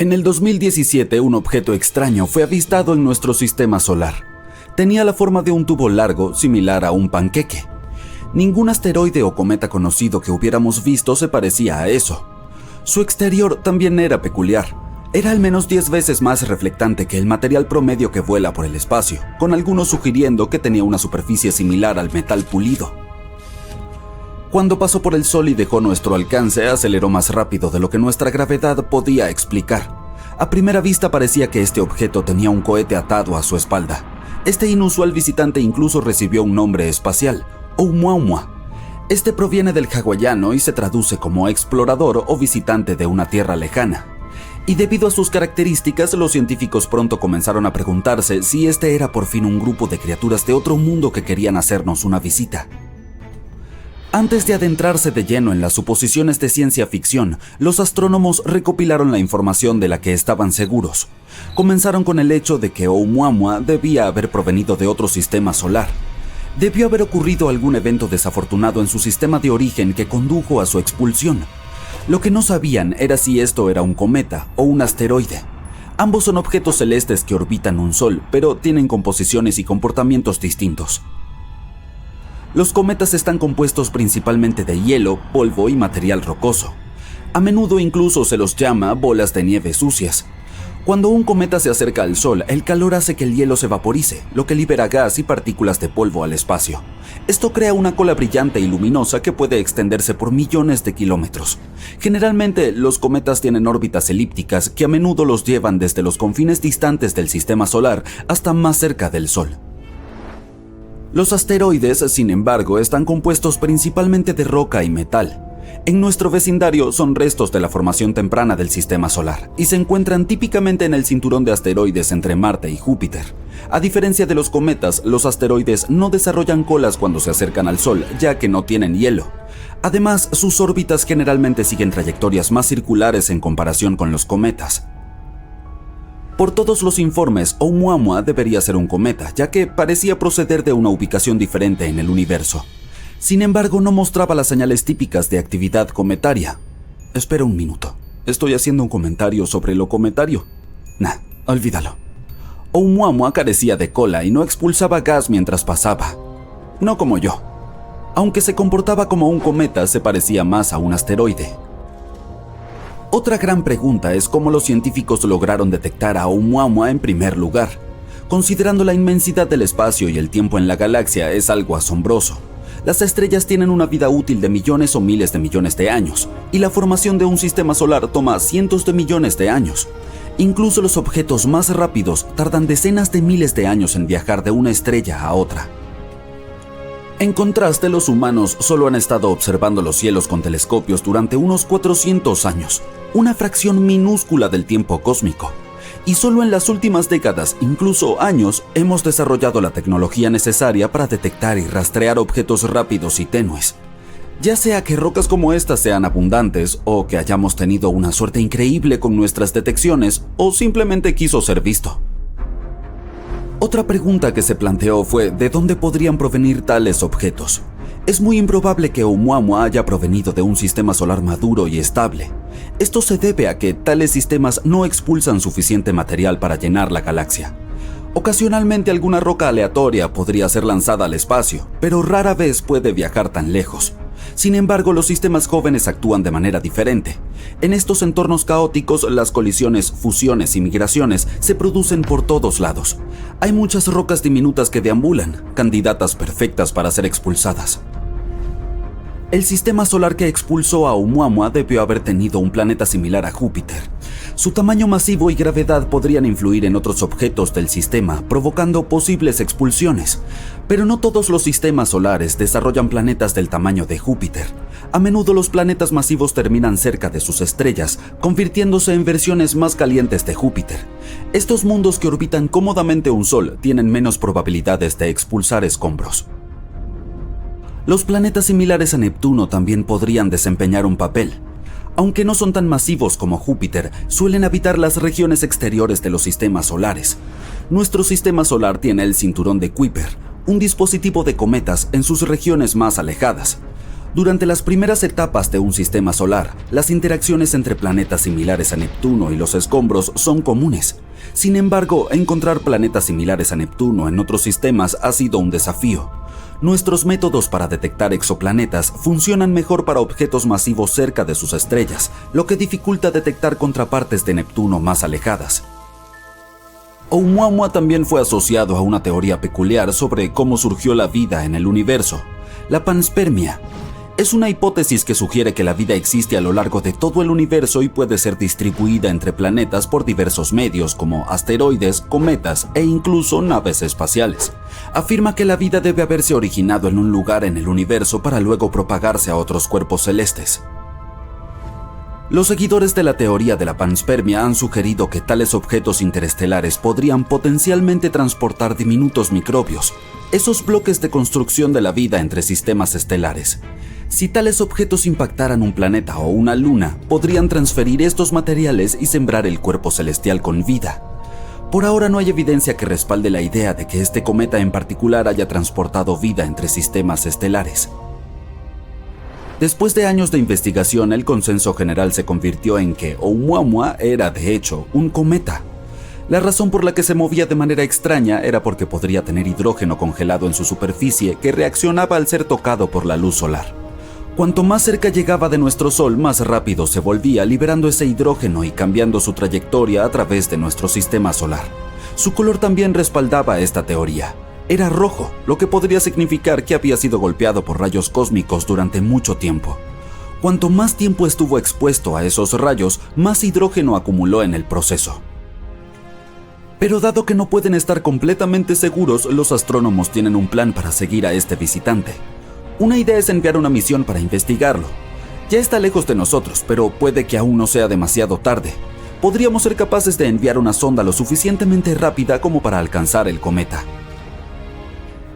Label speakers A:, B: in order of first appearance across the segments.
A: En el 2017, un objeto extraño fue avistado en nuestro sistema solar. Tenía la forma de un tubo largo, similar a un panqueque. Ningún asteroide o cometa conocido que hubiéramos visto se parecía a eso. Su exterior también era peculiar. Era al menos 10 veces más reflectante que el material promedio que vuela por el espacio, con algunos sugiriendo que tenía una superficie similar al metal pulido. Cuando pasó por el Sol y dejó nuestro alcance, aceleró más rápido de lo que nuestra gravedad podía explicar. A primera vista parecía que este objeto tenía un cohete atado a su espalda. Este inusual visitante incluso recibió un nombre espacial, Oumuamua. Este proviene del hawaiano y se traduce como explorador o visitante de una tierra lejana. Y debido a sus características, los científicos pronto comenzaron a preguntarse si este era por fin un grupo de criaturas de otro mundo que querían hacernos una visita. Antes de adentrarse de lleno en las suposiciones de ciencia ficción, los astrónomos recopilaron la información de la que estaban seguros. Comenzaron con el hecho de que Oumuamua debía haber provenido de otro sistema solar. Debió haber ocurrido algún evento desafortunado en su sistema de origen que condujo a su expulsión. Lo que no sabían era si esto era un cometa o un asteroide. Ambos son objetos celestes que orbitan un sol, pero tienen composiciones y comportamientos distintos. Los cometas están compuestos principalmente de hielo, polvo y material rocoso. A menudo incluso se los llama bolas de nieve sucias. Cuando un cometa se acerca al Sol, el calor hace que el hielo se vaporice, lo que libera gas y partículas de polvo al espacio. Esto crea una cola brillante y luminosa que puede extenderse por millones de kilómetros. Generalmente, los cometas tienen órbitas elípticas que a menudo los llevan desde los confines distantes del sistema solar hasta más cerca del Sol. Los asteroides, sin embargo, están compuestos principalmente de roca y metal. En nuestro vecindario son restos de la formación temprana del sistema solar y se encuentran típicamente en el cinturón de asteroides entre Marte y Júpiter. A diferencia de los cometas, los asteroides no desarrollan colas cuando se acercan al Sol, ya que no tienen hielo. Además, sus órbitas generalmente siguen trayectorias más circulares en comparación con los cometas. Por todos los informes, Oumuamua debería ser un cometa, ya que parecía proceder de una ubicación diferente en el universo. Sin embargo, no mostraba las señales típicas de actividad cometaria. Espera un minuto. ¿Estoy haciendo un comentario sobre lo cometario? Nah, olvídalo. Oumuamua carecía de cola y no expulsaba gas mientras pasaba. No como yo. Aunque se comportaba como un cometa, se parecía más a un asteroide. Otra gran pregunta es cómo los científicos lograron detectar a Oumuamua en primer lugar. Considerando la inmensidad del espacio y el tiempo en la galaxia, es algo asombroso. Las estrellas tienen una vida útil de millones o miles de millones de años, y la formación de un sistema solar toma cientos de millones de años. Incluso los objetos más rápidos tardan decenas de miles de años en viajar de una estrella a otra. En contraste, los humanos solo han estado observando los cielos con telescopios durante unos 400 años, una fracción minúscula del tiempo cósmico. Y solo en las últimas décadas, incluso años, hemos desarrollado la tecnología necesaria para detectar y rastrear objetos rápidos y tenues. Ya sea que rocas como estas sean abundantes, o que hayamos tenido una suerte increíble con nuestras detecciones, o simplemente quiso ser visto. Otra pregunta que se planteó fue ¿de dónde podrían provenir tales objetos? Es muy improbable que Oumuamua haya provenido de un sistema solar maduro y estable. Esto se debe a que tales sistemas no expulsan suficiente material para llenar la galaxia. Ocasionalmente alguna roca aleatoria podría ser lanzada al espacio, pero rara vez puede viajar tan lejos. Sin embargo, los sistemas jóvenes actúan de manera diferente. En estos entornos caóticos, las colisiones, fusiones y migraciones se producen por todos lados. Hay muchas rocas diminutas que deambulan, candidatas perfectas para ser expulsadas. El sistema solar que expulsó a Oumuamua debió haber tenido un planeta similar a Júpiter. Su tamaño masivo y gravedad podrían influir en otros objetos del sistema, provocando posibles expulsiones. Pero no todos los sistemas solares desarrollan planetas del tamaño de Júpiter. A menudo los planetas masivos terminan cerca de sus estrellas, convirtiéndose en versiones más calientes de Júpiter. Estos mundos que orbitan cómodamente un sol tienen menos probabilidades de expulsar escombros. Los planetas similares a Neptuno también podrían desempeñar un papel. Aunque no son tan masivos como Júpiter, suelen habitar las regiones exteriores de los sistemas solares. Nuestro sistema solar tiene el cinturón de Kuiper, un dispositivo de cometas en sus regiones más alejadas. Durante las primeras etapas de un sistema solar, las interacciones entre planetas similares a Neptuno y los escombros son comunes. Sin embargo, encontrar planetas similares a Neptuno en otros sistemas ha sido un desafío. Nuestros métodos para detectar exoplanetas funcionan mejor para objetos masivos cerca de sus estrellas, lo que dificulta detectar contrapartes de Neptuno más alejadas. Oumuamua también fue asociado a una teoría peculiar sobre cómo surgió la vida en el universo, la panspermia. Es una hipótesis que sugiere que la vida existe a lo largo de todo el universo y puede ser distribuida entre planetas por diversos medios como asteroides, cometas e incluso naves espaciales. Afirma que la vida debe haberse originado en un lugar en el universo para luego propagarse a otros cuerpos celestes. Los seguidores de la teoría de la panspermia han sugerido que tales objetos interestelares podrían potencialmente transportar diminutos microbios, esos bloques de construcción de la vida entre sistemas estelares. Si tales objetos impactaran un planeta o una luna, podrían transferir estos materiales y sembrar el cuerpo celestial con vida. Por ahora no hay evidencia que respalde la idea de que este cometa en particular haya transportado vida entre sistemas estelares. Después de años de investigación, el consenso general se convirtió en que Oumuamua era, de hecho, un cometa. La razón por la que se movía de manera extraña era porque podría tener hidrógeno congelado en su superficie que reaccionaba al ser tocado por la luz solar. Cuanto más cerca llegaba de nuestro Sol, más rápido se volvía, liberando ese hidrógeno y cambiando su trayectoria a través de nuestro sistema solar. Su color también respaldaba esta teoría. Era rojo, lo que podría significar que había sido golpeado por rayos cósmicos durante mucho tiempo. Cuanto más tiempo estuvo expuesto a esos rayos, más hidrógeno acumuló en el proceso. Pero dado que no pueden estar completamente seguros, los astrónomos tienen un plan para seguir a este visitante. Una idea es enviar una misión para investigarlo. Ya está lejos de nosotros, pero puede que aún no sea demasiado tarde. Podríamos ser capaces de enviar una sonda lo suficientemente rápida como para alcanzar el cometa.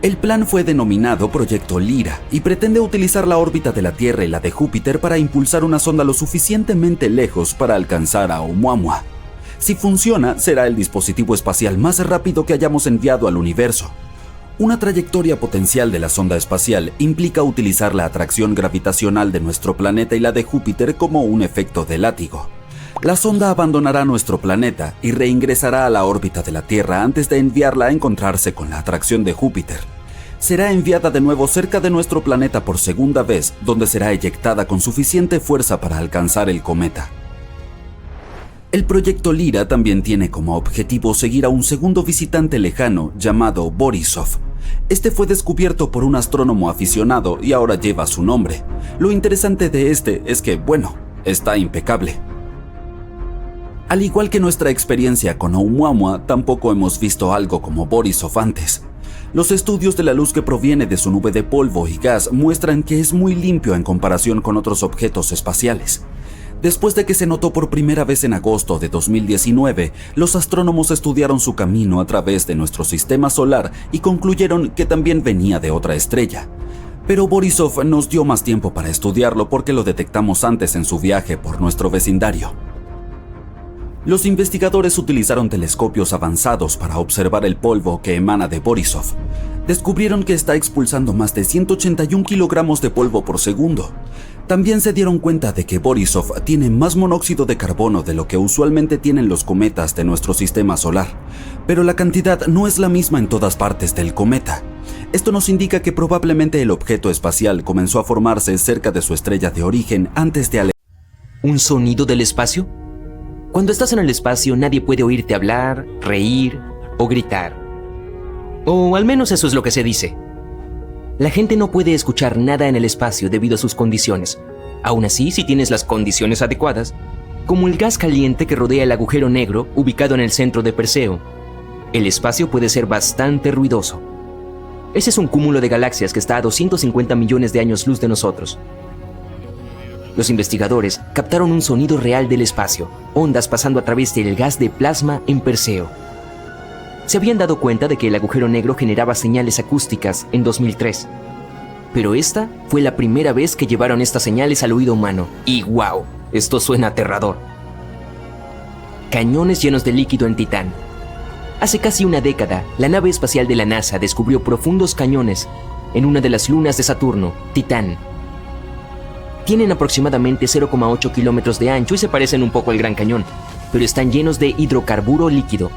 A: El plan fue denominado Proyecto Lyra y pretende utilizar la órbita de la Tierra y la de Júpiter para impulsar una sonda lo suficientemente lejos para alcanzar a Oumuamua. Si funciona, será el dispositivo espacial más rápido que hayamos enviado al universo. Una trayectoria potencial de la sonda espacial implica utilizar la atracción gravitacional de nuestro planeta y la de Júpiter como un efecto de látigo. La sonda abandonará nuestro planeta y reingresará a la órbita de la Tierra antes de enviarla a encontrarse con la atracción de Júpiter. Será enviada de nuevo cerca de nuestro planeta por segunda vez, donde será eyectada con suficiente fuerza para alcanzar el cometa. El proyecto Lyra también tiene como objetivo seguir a un segundo visitante lejano llamado Borisov. Este fue descubierto por un astrónomo aficionado y ahora lleva su nombre. Lo interesante de este es que, está impecable. Al igual que nuestra experiencia con Oumuamua, tampoco hemos visto algo como Borisov antes. Los estudios de la luz que proviene de su nube de polvo y gas muestran que es muy limpio en comparación con otros objetos espaciales. Después de que se notó por primera vez en agosto de 2019, los astrónomos estudiaron su camino a través de nuestro sistema solar y concluyeron que también venía de otra estrella. Pero Borisov nos dio más tiempo para estudiarlo porque lo detectamos antes en su viaje por nuestro vecindario. Los investigadores utilizaron telescopios avanzados para observar el polvo que emana de Borisov. Descubrieron que está expulsando más de 181 kilogramos de polvo por segundo. También se dieron cuenta de que Borisov tiene más monóxido de carbono de lo que usualmente tienen los cometas de nuestro sistema solar, pero la cantidad no es la misma en todas partes del cometa. Esto nos indica que probablemente el objeto espacial comenzó a formarse cerca de su estrella de origen antes de
B: ¿Un sonido del espacio? Cuando estás en el espacio nadie puede oírte hablar, reír o gritar. O al menos eso es lo que se dice. La gente no puede escuchar nada en el espacio debido a sus condiciones. Aún así, si tienes las condiciones adecuadas, como el gas caliente que rodea el agujero negro ubicado en el centro de Perseo, el espacio puede ser bastante ruidoso. Ese es un cúmulo de galaxias que está a 250 millones de años luz de nosotros. Los investigadores captaron un sonido real del espacio, ondas pasando a través del gas de plasma en Perseo. Se habían dado cuenta de que el agujero negro generaba señales acústicas en 2003. Pero esta fue la primera vez que llevaron estas señales al oído humano. Y ¡wow! Esto suena aterrador. Cañones llenos de líquido en Titán. Hace casi una década, la nave espacial de la NASA descubrió profundos cañones en una de las lunas de Saturno, Titán. Tienen aproximadamente 0,8 kilómetros de ancho y se parecen un poco al Gran Cañón, pero están llenos de hidrocarburo líquido.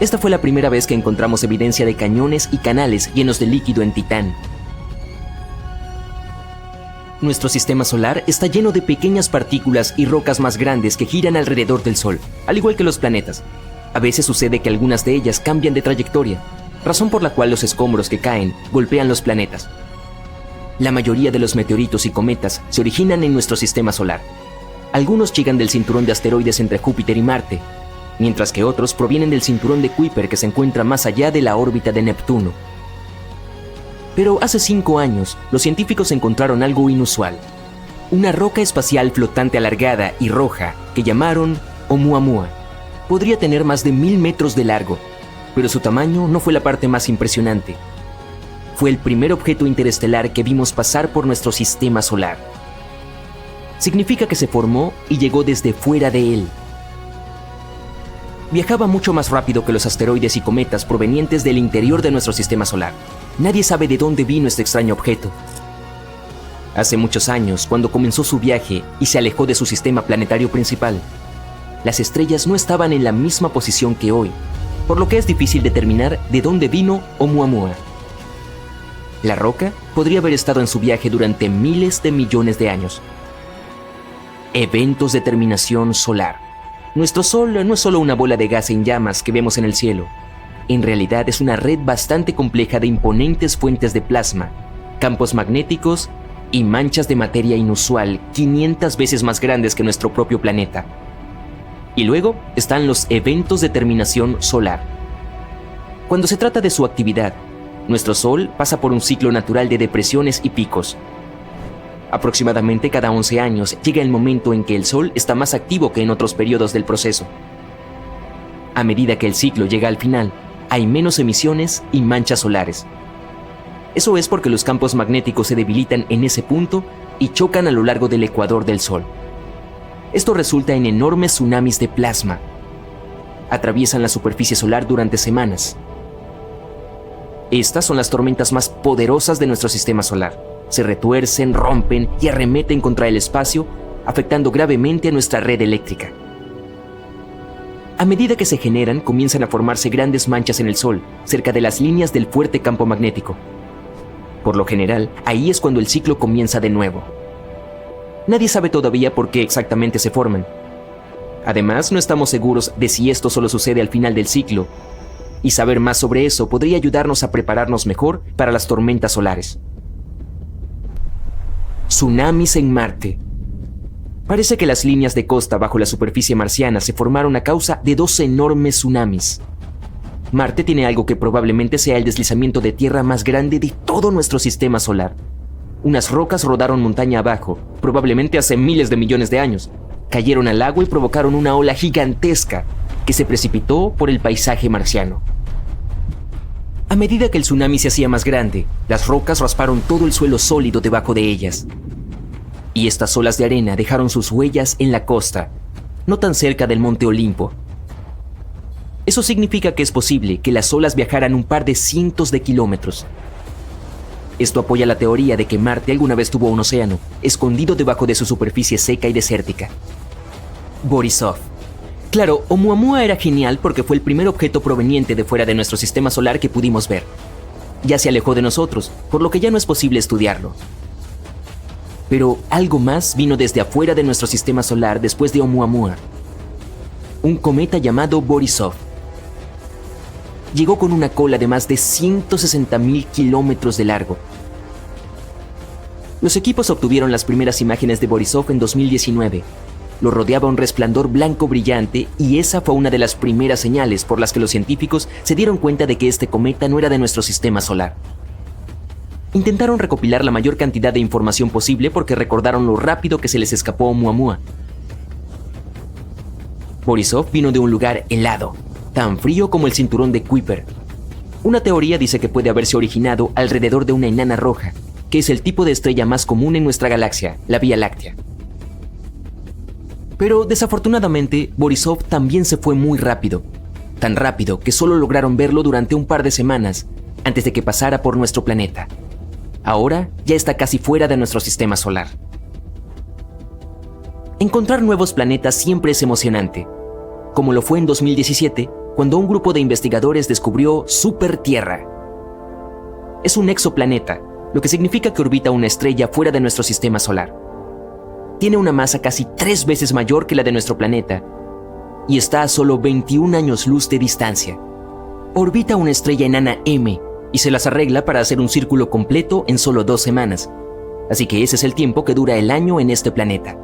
B: Esta fue la primera vez que encontramos evidencia de cañones y canales llenos de líquido en Titán. Nuestro sistema solar está lleno de pequeñas partículas y rocas más grandes que giran alrededor del Sol, al igual que los planetas. A veces sucede que algunas de ellas cambian de trayectoria, razón por la cual los escombros que caen golpean los planetas. La mayoría de los meteoritos y cometas se originan en nuestro sistema solar. Algunos llegan del cinturón de asteroides entre Júpiter y Marte, mientras que otros provienen del cinturón de Kuiper que se encuentra más allá de la órbita de Neptuno. Pero hace 5 años, los científicos encontraron algo inusual. Una roca espacial flotante alargada y roja que llamaron Oumuamua. Podría tener más de 1000 metros de largo, pero su tamaño no fue la parte más impresionante. Fue el primer objeto interestelar que vimos pasar por nuestro sistema solar. Significa que se formó y llegó desde fuera de él. Viajaba mucho más rápido que los asteroides y cometas provenientes del interior de nuestro sistema solar. Nadie sabe de dónde vino este extraño objeto. Hace muchos años, cuando comenzó su viaje y se alejó de su sistema planetario principal, las estrellas no estaban en la misma posición que hoy, por lo que es difícil determinar de dónde vino Oumuamua. La roca podría haber estado en su viaje durante miles de millones de años. Eventos de terminación solar. Nuestro Sol no es solo una bola de gas en llamas que vemos en el cielo. En realidad es una red bastante compleja de imponentes fuentes de plasma, campos magnéticos y manchas de materia inusual 500 veces más grandes que nuestro propio planeta. Y luego están los eventos de terminación solar. Cuando se trata de su actividad, nuestro Sol pasa por un ciclo natural de depresiones y picos. Aproximadamente cada 11 años llega el momento en que el Sol está más activo que en otros periodos del proceso. A medida que el ciclo llega al final, hay menos emisiones y manchas solares. Eso es porque los campos magnéticos se debilitan en ese punto y chocan a lo largo del ecuador del Sol. Esto resulta en enormes tsunamis de plasma. Atraviesan la superficie solar durante semanas. Estas son las tormentas más poderosas de nuestro sistema solar. Se retuercen, rompen y arremeten contra el espacio, afectando gravemente a nuestra red eléctrica. A medida que se generan, comienzan a formarse grandes manchas en el Sol, cerca de las líneas del fuerte campo magnético. Por lo general, ahí es cuando el ciclo comienza de nuevo. Nadie sabe todavía por qué exactamente se forman. Además, no estamos seguros de si esto solo sucede al final del ciclo, y saber más sobre eso podría ayudarnos a prepararnos mejor para las tormentas solares. Tsunamis en Marte. Parece que las líneas de costa bajo la superficie marciana se formaron a causa de 2 enormes tsunamis. Marte tiene algo que probablemente sea el deslizamiento de tierra más grande de todo nuestro sistema solar. Unas rocas rodaron montaña abajo, probablemente hace miles de millones de años. Cayeron al agua y provocaron una ola gigantesca que se precipitó por el paisaje marciano. A medida que el tsunami se hacía más grande, las rocas rasparon todo el suelo sólido debajo de ellas. Y estas olas de arena dejaron sus huellas en la costa, no tan cerca del Monte Olimpo. Eso significa que es posible que las olas viajaran un par de cientos de kilómetros. Esto apoya la teoría de que Marte alguna vez tuvo un océano, escondido debajo de su superficie seca y desértica. Borisov. Claro, Oumuamua era genial porque fue el primer objeto proveniente de fuera de nuestro sistema solar que pudimos ver. Ya se alejó de nosotros, por lo que ya no es posible estudiarlo. Pero algo más vino desde afuera de nuestro sistema solar después de Oumuamua. Un cometa llamado Borisov. Llegó con una cola de más de 160.000 kilómetros de largo. Los equipos obtuvieron las primeras imágenes de Borisov en 2019. Lo rodeaba un resplandor blanco brillante y esa fue una de las primeras señales por las que los científicos se dieron cuenta de que este cometa no era de nuestro sistema solar. Intentaron recopilar la mayor cantidad de información posible porque recordaron lo rápido que se les escapó a Oumuamua. Borisov vino de un lugar helado, tan frío como el cinturón de Kuiper. Una teoría dice que puede haberse originado alrededor de una enana roja, que es el tipo de estrella más común en nuestra galaxia, la Vía Láctea. Pero desafortunadamente, Borisov también se fue muy rápido. Tan rápido que solo lograron verlo durante un par de semanas antes de que pasara por nuestro planeta. Ahora ya está casi fuera de nuestro sistema solar. Encontrar nuevos planetas siempre es emocionante, como lo fue en 2017, cuando un grupo de investigadores descubrió Supertierra. Es un exoplaneta, lo que significa que orbita una estrella fuera de nuestro sistema solar. Tiene una masa casi 3 veces mayor que la de nuestro planeta y está a solo 21 años luz de distancia. Orbita una estrella enana M y se las arregla para hacer un círculo completo en solo 2 semanas. Así que ese es el tiempo que dura el año en este planeta.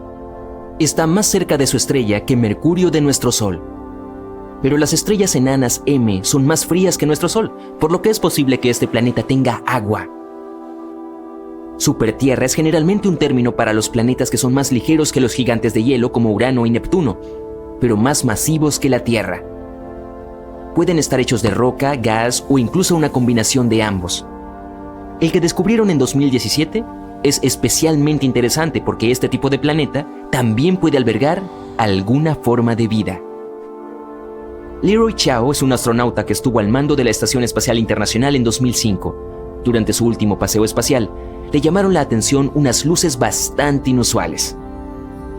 B: Está más cerca de su estrella que Mercurio de nuestro Sol. Pero las estrellas enanas M son más frías que nuestro Sol, por lo que es posible que este planeta tenga agua. Supertierra es generalmente un término para los planetas que son más ligeros que los gigantes de hielo como Urano y Neptuno, pero más masivos que la Tierra. Pueden estar hechos de roca, gas o incluso una combinación de ambos. El que descubrieron en 2017 es especialmente interesante porque este tipo de planeta también puede albergar alguna forma de vida. Leroy Chiao es un astronauta que estuvo al mando de la Estación Espacial Internacional en 2005. Durante su último paseo espacial, le llamaron la atención unas luces bastante inusuales.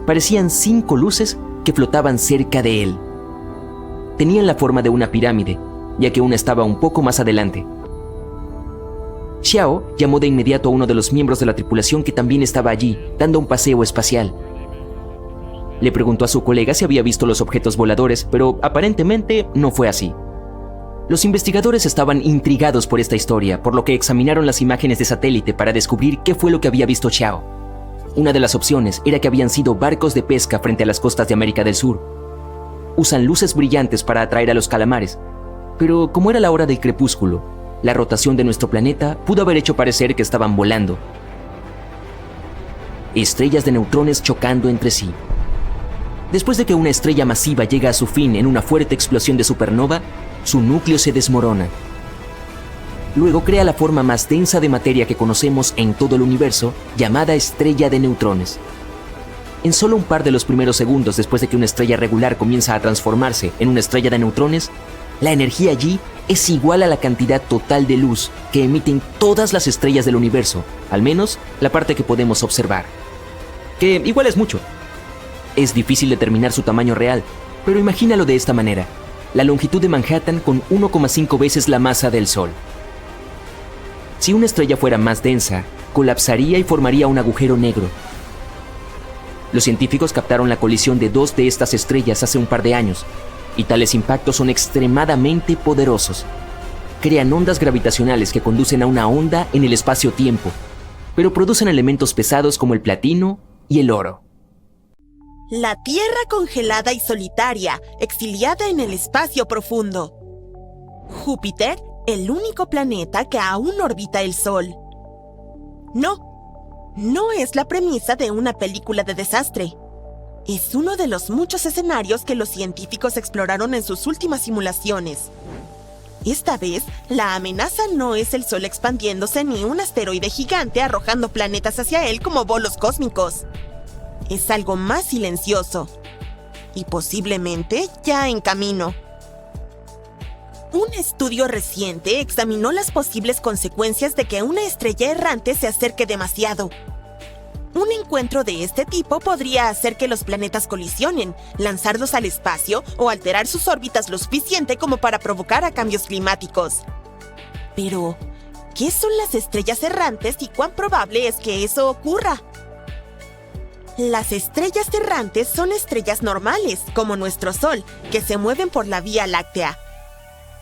B: Parecían 5 luces que flotaban cerca de él. Tenían la forma de una pirámide, ya que una estaba un poco más adelante. Xiao llamó de inmediato a uno de los miembros de la tripulación que también estaba allí, dando un paseo espacial. Le preguntó a su colega si había visto los objetos voladores, pero aparentemente no fue así. Los investigadores estaban intrigados por esta historia, por lo que examinaron las imágenes de satélite para descubrir qué fue lo que había visto Xiao. Una de las opciones era que habían sido barcos de pesca frente a las costas de América del Sur. Usan luces brillantes para atraer a los calamares, pero como era la hora del crepúsculo, la rotación de nuestro planeta pudo haber hecho parecer que estaban volando. Estrellas de neutrones chocando entre sí. Después de que una estrella masiva llega a su fin en una fuerte explosión de supernova, su núcleo se desmorona. Luego crea la forma más densa de materia que conocemos en todo el universo, llamada estrella de neutrones. En solo un par de los primeros segundos después de que una estrella regular comienza a transformarse en una estrella de neutrones, la energía allí es igual a la cantidad total de luz que emiten todas las estrellas del universo, al menos la parte que podemos observar. Que igual es mucho. Es difícil determinar su tamaño real, pero imagínalo de esta manera: la longitud de Manhattan con 1,5 veces la masa del Sol. Si una estrella fuera más densa, colapsaría y formaría un agujero negro. Los científicos captaron la colisión de 2 de estas estrellas hace un par de años, y tales impactos son extremadamente poderosos. Crean ondas gravitacionales que conducen a una onda en el espacio-tiempo, pero producen elementos pesados como el platino y el oro.
C: La Tierra congelada y solitaria, exiliada en el espacio profundo. Júpiter, el único planeta que aún orbita el Sol. No es la premisa de una película de desastre. Es uno de los muchos escenarios que los científicos exploraron en sus últimas simulaciones. Esta vez, la amenaza no es el Sol expandiéndose ni un asteroide gigante arrojando planetas hacia él como bolos cósmicos. Es algo más silencioso y posiblemente ya en camino. Un estudio reciente examinó las posibles consecuencias de que una estrella errante se acerque demasiado. Un encuentro de este tipo podría hacer que los planetas colisionen, lanzarlos al espacio o alterar sus órbitas lo suficiente como para provocar cambios climáticos. Pero, ¿qué son las estrellas errantes y cuán probable es que eso ocurra? Las estrellas errantes son estrellas normales, como nuestro Sol, que se mueven por la Vía Láctea.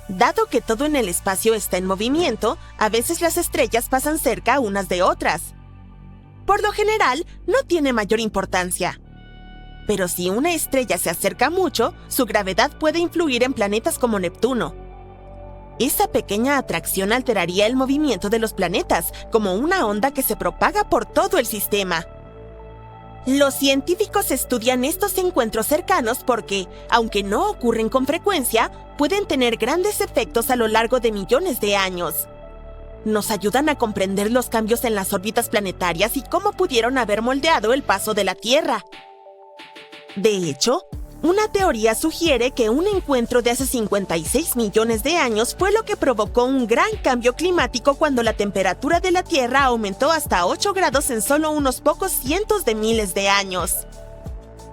C: Dado que todo en el espacio está en movimiento, a veces las estrellas pasan cerca unas de otras. Por lo general, no tiene mayor importancia. Pero si una estrella se acerca mucho, su gravedad puede influir en planetas como Neptuno. Esa pequeña atracción alteraría el movimiento de los planetas, como una onda que se propaga por todo el sistema. Los científicos estudian estos encuentros cercanos porque, aunque no ocurren con frecuencia, pueden tener grandes efectos a lo largo de millones de años. Nos ayudan a comprender los cambios en las órbitas planetarias y cómo pudieron haber moldeado el paso de la Tierra. De hecho, una teoría sugiere que un encuentro de hace 56 millones de años fue lo que provocó un gran cambio climático cuando la temperatura de la Tierra aumentó hasta 8 grados en solo unos pocos cientos de miles de años.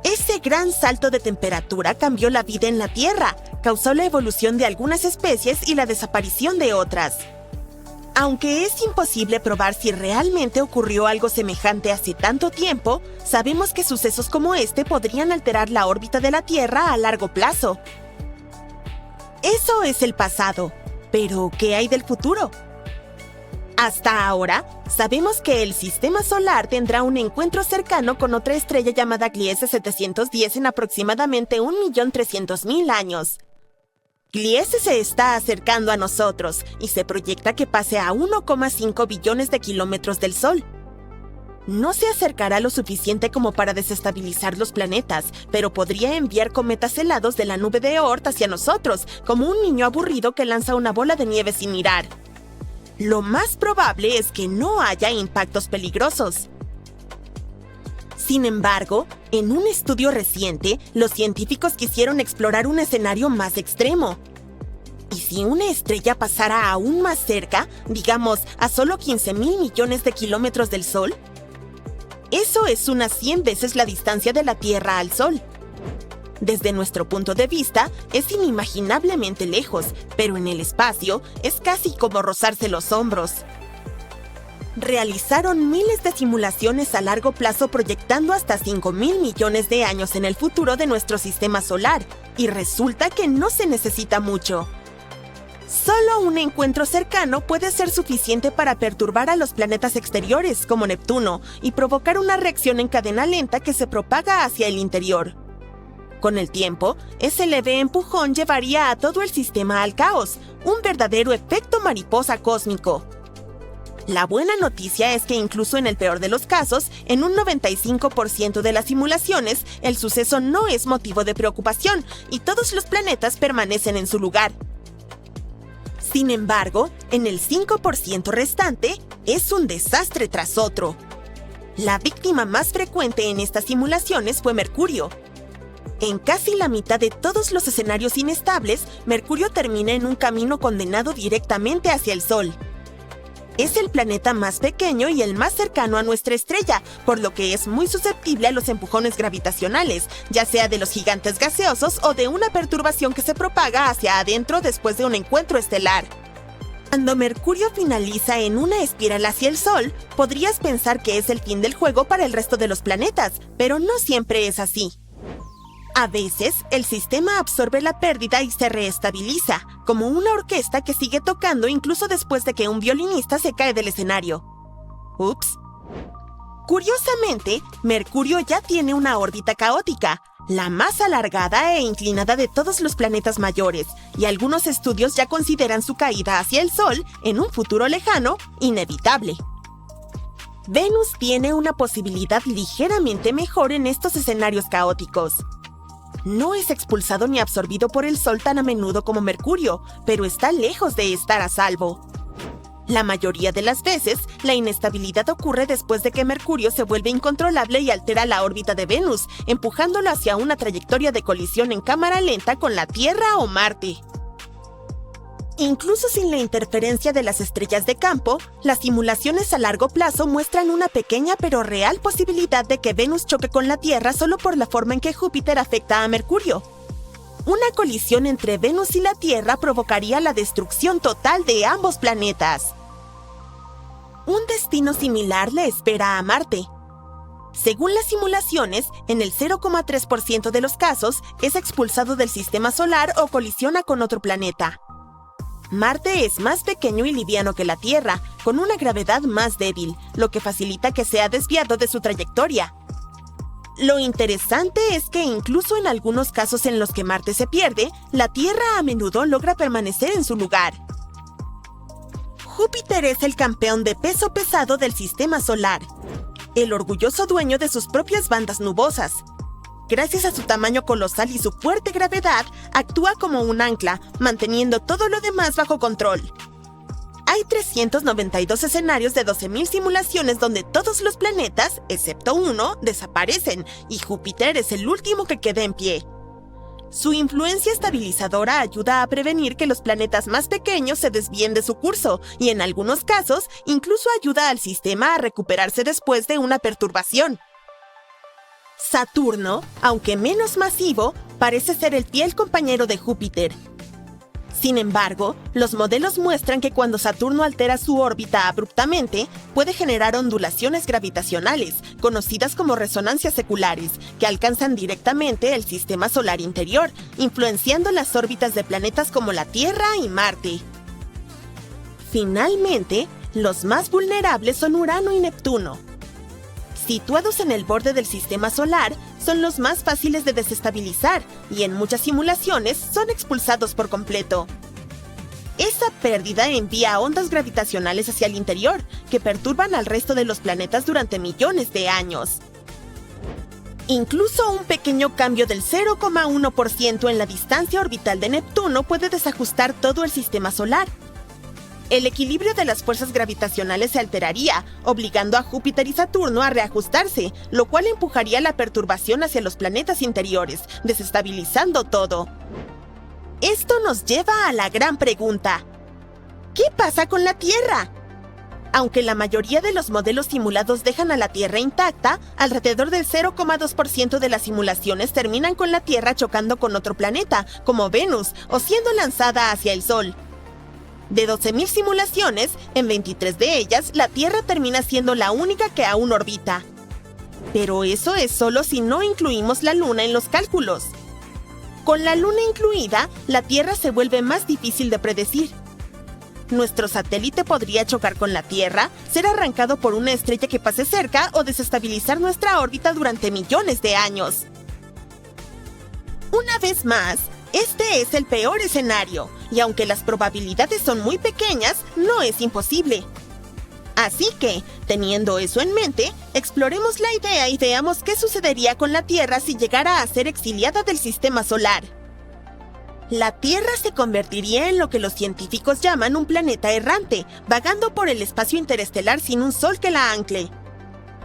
C: Ese gran salto de temperatura cambió la vida en la Tierra, causó la evolución de algunas especies y la desaparición de otras. Aunque es imposible probar si realmente ocurrió algo semejante hace tanto tiempo, sabemos que sucesos como este podrían alterar la órbita de la Tierra a largo plazo. Eso es el pasado, pero ¿qué hay del futuro? Hasta ahora, sabemos que el Sistema Solar tendrá un encuentro cercano con otra estrella llamada Gliese 710 en aproximadamente 1.300.000 años. Gliese se está acercando a nosotros y se proyecta que pase a 1,5 billones de kilómetros del Sol. No se acercará lo suficiente como para desestabilizar los planetas, pero podría enviar cometas helados de la nube de Oort hacia nosotros, como un niño aburrido que lanza una bola de nieve sin mirar. Lo más probable es que no haya impactos peligrosos. Sin embargo, en un estudio reciente, los científicos quisieron explorar un escenario más extremo. ¿Y si una estrella pasara aún más cerca, digamos, a solo 15.000 millones de kilómetros del Sol? Eso es unas 100 veces la distancia de la Tierra al Sol. Desde nuestro punto de vista, es inimaginablemente lejos, pero en el espacio es casi como rozarse los hombros. Realizaron miles de simulaciones a largo plazo proyectando hasta 5.000 millones de años en el futuro de nuestro sistema solar, y resulta que no se necesita mucho. Solo un encuentro cercano puede ser suficiente para perturbar a los planetas exteriores, como Neptuno, y provocar una reacción en cadena lenta que se propaga hacia el interior. Con el tiempo, ese leve empujón llevaría a todo el sistema al caos, un verdadero efecto mariposa cósmico. La buena noticia es que incluso en el peor de los casos, en un 95% de las simulaciones, el suceso no es motivo de preocupación y todos los planetas permanecen en su lugar. Sin embargo, en el 5% restante, es un desastre tras otro. La víctima más frecuente en estas simulaciones fue Mercurio. En casi la mitad de todos los escenarios inestables, Mercurio termina en un camino condenado directamente hacia el Sol. Es el planeta más pequeño y el más cercano a nuestra estrella, por lo que es muy susceptible a los empujones gravitacionales, ya sea de los gigantes gaseosos o de una perturbación que se propaga hacia adentro después de un encuentro estelar. Cuando Mercurio finaliza en una espiral hacia el Sol, podrías pensar que es el fin del juego para el resto de los planetas, pero no siempre es así. A veces, el sistema absorbe la pérdida y se reestabiliza, como una orquesta que sigue tocando incluso después de que un violinista se cae del escenario. Ups. Curiosamente, Mercurio ya tiene una órbita caótica, la más alargada e inclinada de todos los planetas mayores, y algunos estudios ya consideran su caída hacia el Sol, en un futuro lejano, inevitable. Venus tiene una posibilidad ligeramente mejor en estos escenarios caóticos. No es expulsado ni absorbido por el Sol tan a menudo como Mercurio, pero está lejos de estar a salvo. La mayoría de las veces, la inestabilidad ocurre después de que Mercurio se vuelve incontrolable y altera la órbita de Venus, empujándolo hacia una trayectoria de colisión en cámara lenta con la Tierra o Marte. Incluso sin la interferencia de las estrellas de campo, las simulaciones a largo plazo muestran una pequeña pero real posibilidad de que Venus choque con la Tierra solo por la forma en que Júpiter afecta a Mercurio. Una colisión entre Venus y la Tierra provocaría la destrucción total de ambos planetas. Un destino similar le espera a Marte. Según las simulaciones, en el 0,3% de los casos es expulsado del sistema solar o colisiona con otro planeta. Marte es más pequeño y liviano que la Tierra, con una gravedad más débil, lo que facilita que sea desviado de su trayectoria. Lo interesante es que incluso en algunos casos en los que Marte se pierde, la Tierra a menudo logra permanecer en su lugar. Júpiter es el campeón de peso pesado del sistema solar, el orgulloso dueño de sus propias bandas nubosas. Gracias a su tamaño colosal y su fuerte gravedad, actúa como un ancla, manteniendo todo lo demás bajo control. Hay 392 escenarios de 12.000 simulaciones donde todos los planetas, excepto uno, desaparecen, y Júpiter es el último que queda en pie. Su influencia estabilizadora ayuda a prevenir que los planetas más pequeños se desvíen de su curso, y en algunos casos, incluso ayuda al sistema a recuperarse después de una perturbación. Saturno, aunque menos masivo, parece ser el fiel compañero de Júpiter. Sin embargo, los modelos muestran que cuando Saturno altera su órbita abruptamente, puede generar ondulaciones gravitacionales, conocidas como resonancias seculares, que alcanzan directamente el sistema solar interior, influenciando las órbitas de planetas como la Tierra y Marte. Finalmente, los más vulnerables son Urano y Neptuno. Situados en el borde del sistema solar, son los más fáciles de desestabilizar y en muchas simulaciones son expulsados por completo. Esa pérdida envía ondas gravitacionales hacia el interior, que perturban al resto de los planetas durante millones de años. Incluso un pequeño cambio del 0,1% en la distancia orbital de Neptuno puede desajustar todo el sistema solar. El equilibrio de las fuerzas gravitacionales se alteraría, obligando a Júpiter y Saturno a reajustarse, lo cual empujaría la perturbación hacia los planetas interiores, desestabilizando todo. Esto nos lleva a la gran pregunta: ¿qué pasa con la Tierra? Aunque la mayoría de los modelos simulados dejan a la Tierra intacta, alrededor del 0,2% de las simulaciones terminan con la Tierra chocando con otro planeta, como Venus, o siendo lanzada hacia el Sol. De 12.000 simulaciones, en 23 de ellas, la Tierra termina siendo la única que aún orbita. Pero eso es solo si no incluimos la Luna en los cálculos. Con la Luna incluida, la Tierra se vuelve más difícil de predecir. Nuestro satélite podría chocar con la Tierra, ser arrancado por una estrella que pase cerca o desestabilizar nuestra órbita durante millones de años. Una vez más, este es el peor escenario, y aunque las probabilidades son muy pequeñas, no es imposible. Así que, teniendo eso en mente, exploremos la idea y veamos qué sucedería con la Tierra si llegara a ser exiliada del sistema solar. La Tierra se convertiría en lo que los científicos llaman un planeta errante, vagando por el espacio interestelar sin un sol que la ancle.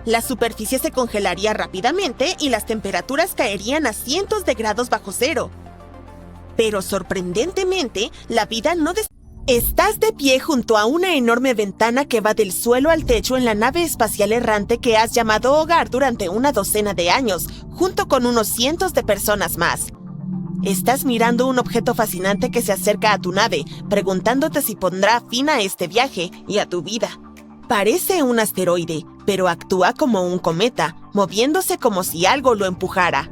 C: La superficie se congelaría rápidamente y las temperaturas caerían a cientos de grados bajo cero. Pero sorprendentemente, la vida no Estás de pie junto a una enorme ventana que va del suelo al techo en la nave espacial errante que has llamado hogar durante una docena de años, junto con unos cientos de personas más. Estás mirando un objeto fascinante que se acerca a tu nave, preguntándote si pondrá fin a este viaje y a tu vida. Parece un asteroide, pero actúa como un cometa, moviéndose como si algo lo empujara.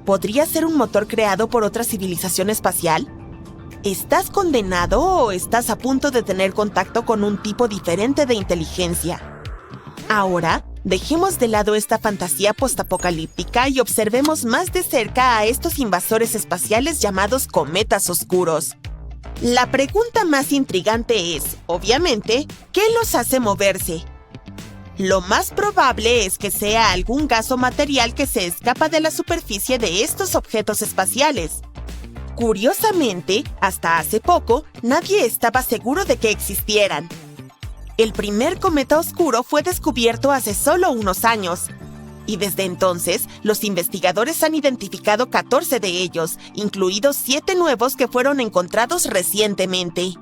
C: ¿Podría ser un motor creado por otra civilización espacial? ¿Estás condenado o estás a punto de tener contacto con un tipo diferente de inteligencia? Ahora, dejemos de lado esta fantasía postapocalíptica y observemos más de cerca a estos invasores espaciales llamados cometas oscuros. La pregunta más intrigante es, obviamente, ¿qué los hace moverse? Lo más probable es que sea algún gas o material que se escapa de la superficie de estos objetos espaciales. Curiosamente, hasta hace poco, nadie estaba seguro de que existieran. El primer cometa oscuro fue descubierto hace solo unos años, y desde entonces, los investigadores han identificado 14 de ellos, incluidos 7 nuevos que fueron encontrados recientemente.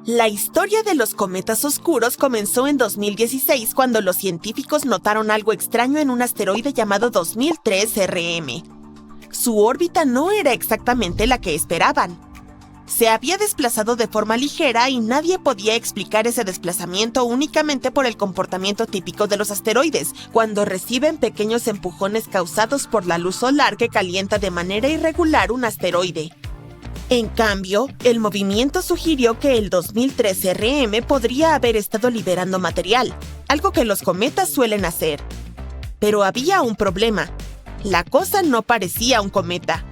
C: La historia de los cometas oscuros comenzó en 2016 cuando los científicos notaron algo extraño en un asteroide llamado 2003 RM. Su órbita no era exactamente la que esperaban. Se había desplazado de forma ligera y nadie podía explicar ese desplazamiento únicamente por el comportamiento típico de los asteroides, cuando reciben pequeños empujones causados por la luz solar que calienta de manera irregular un asteroide. En cambio, el movimiento sugirió que el 2003 RM podría haber estado liberando material, algo que los cometas suelen hacer. Pero había un problema. La cosa no parecía un cometa.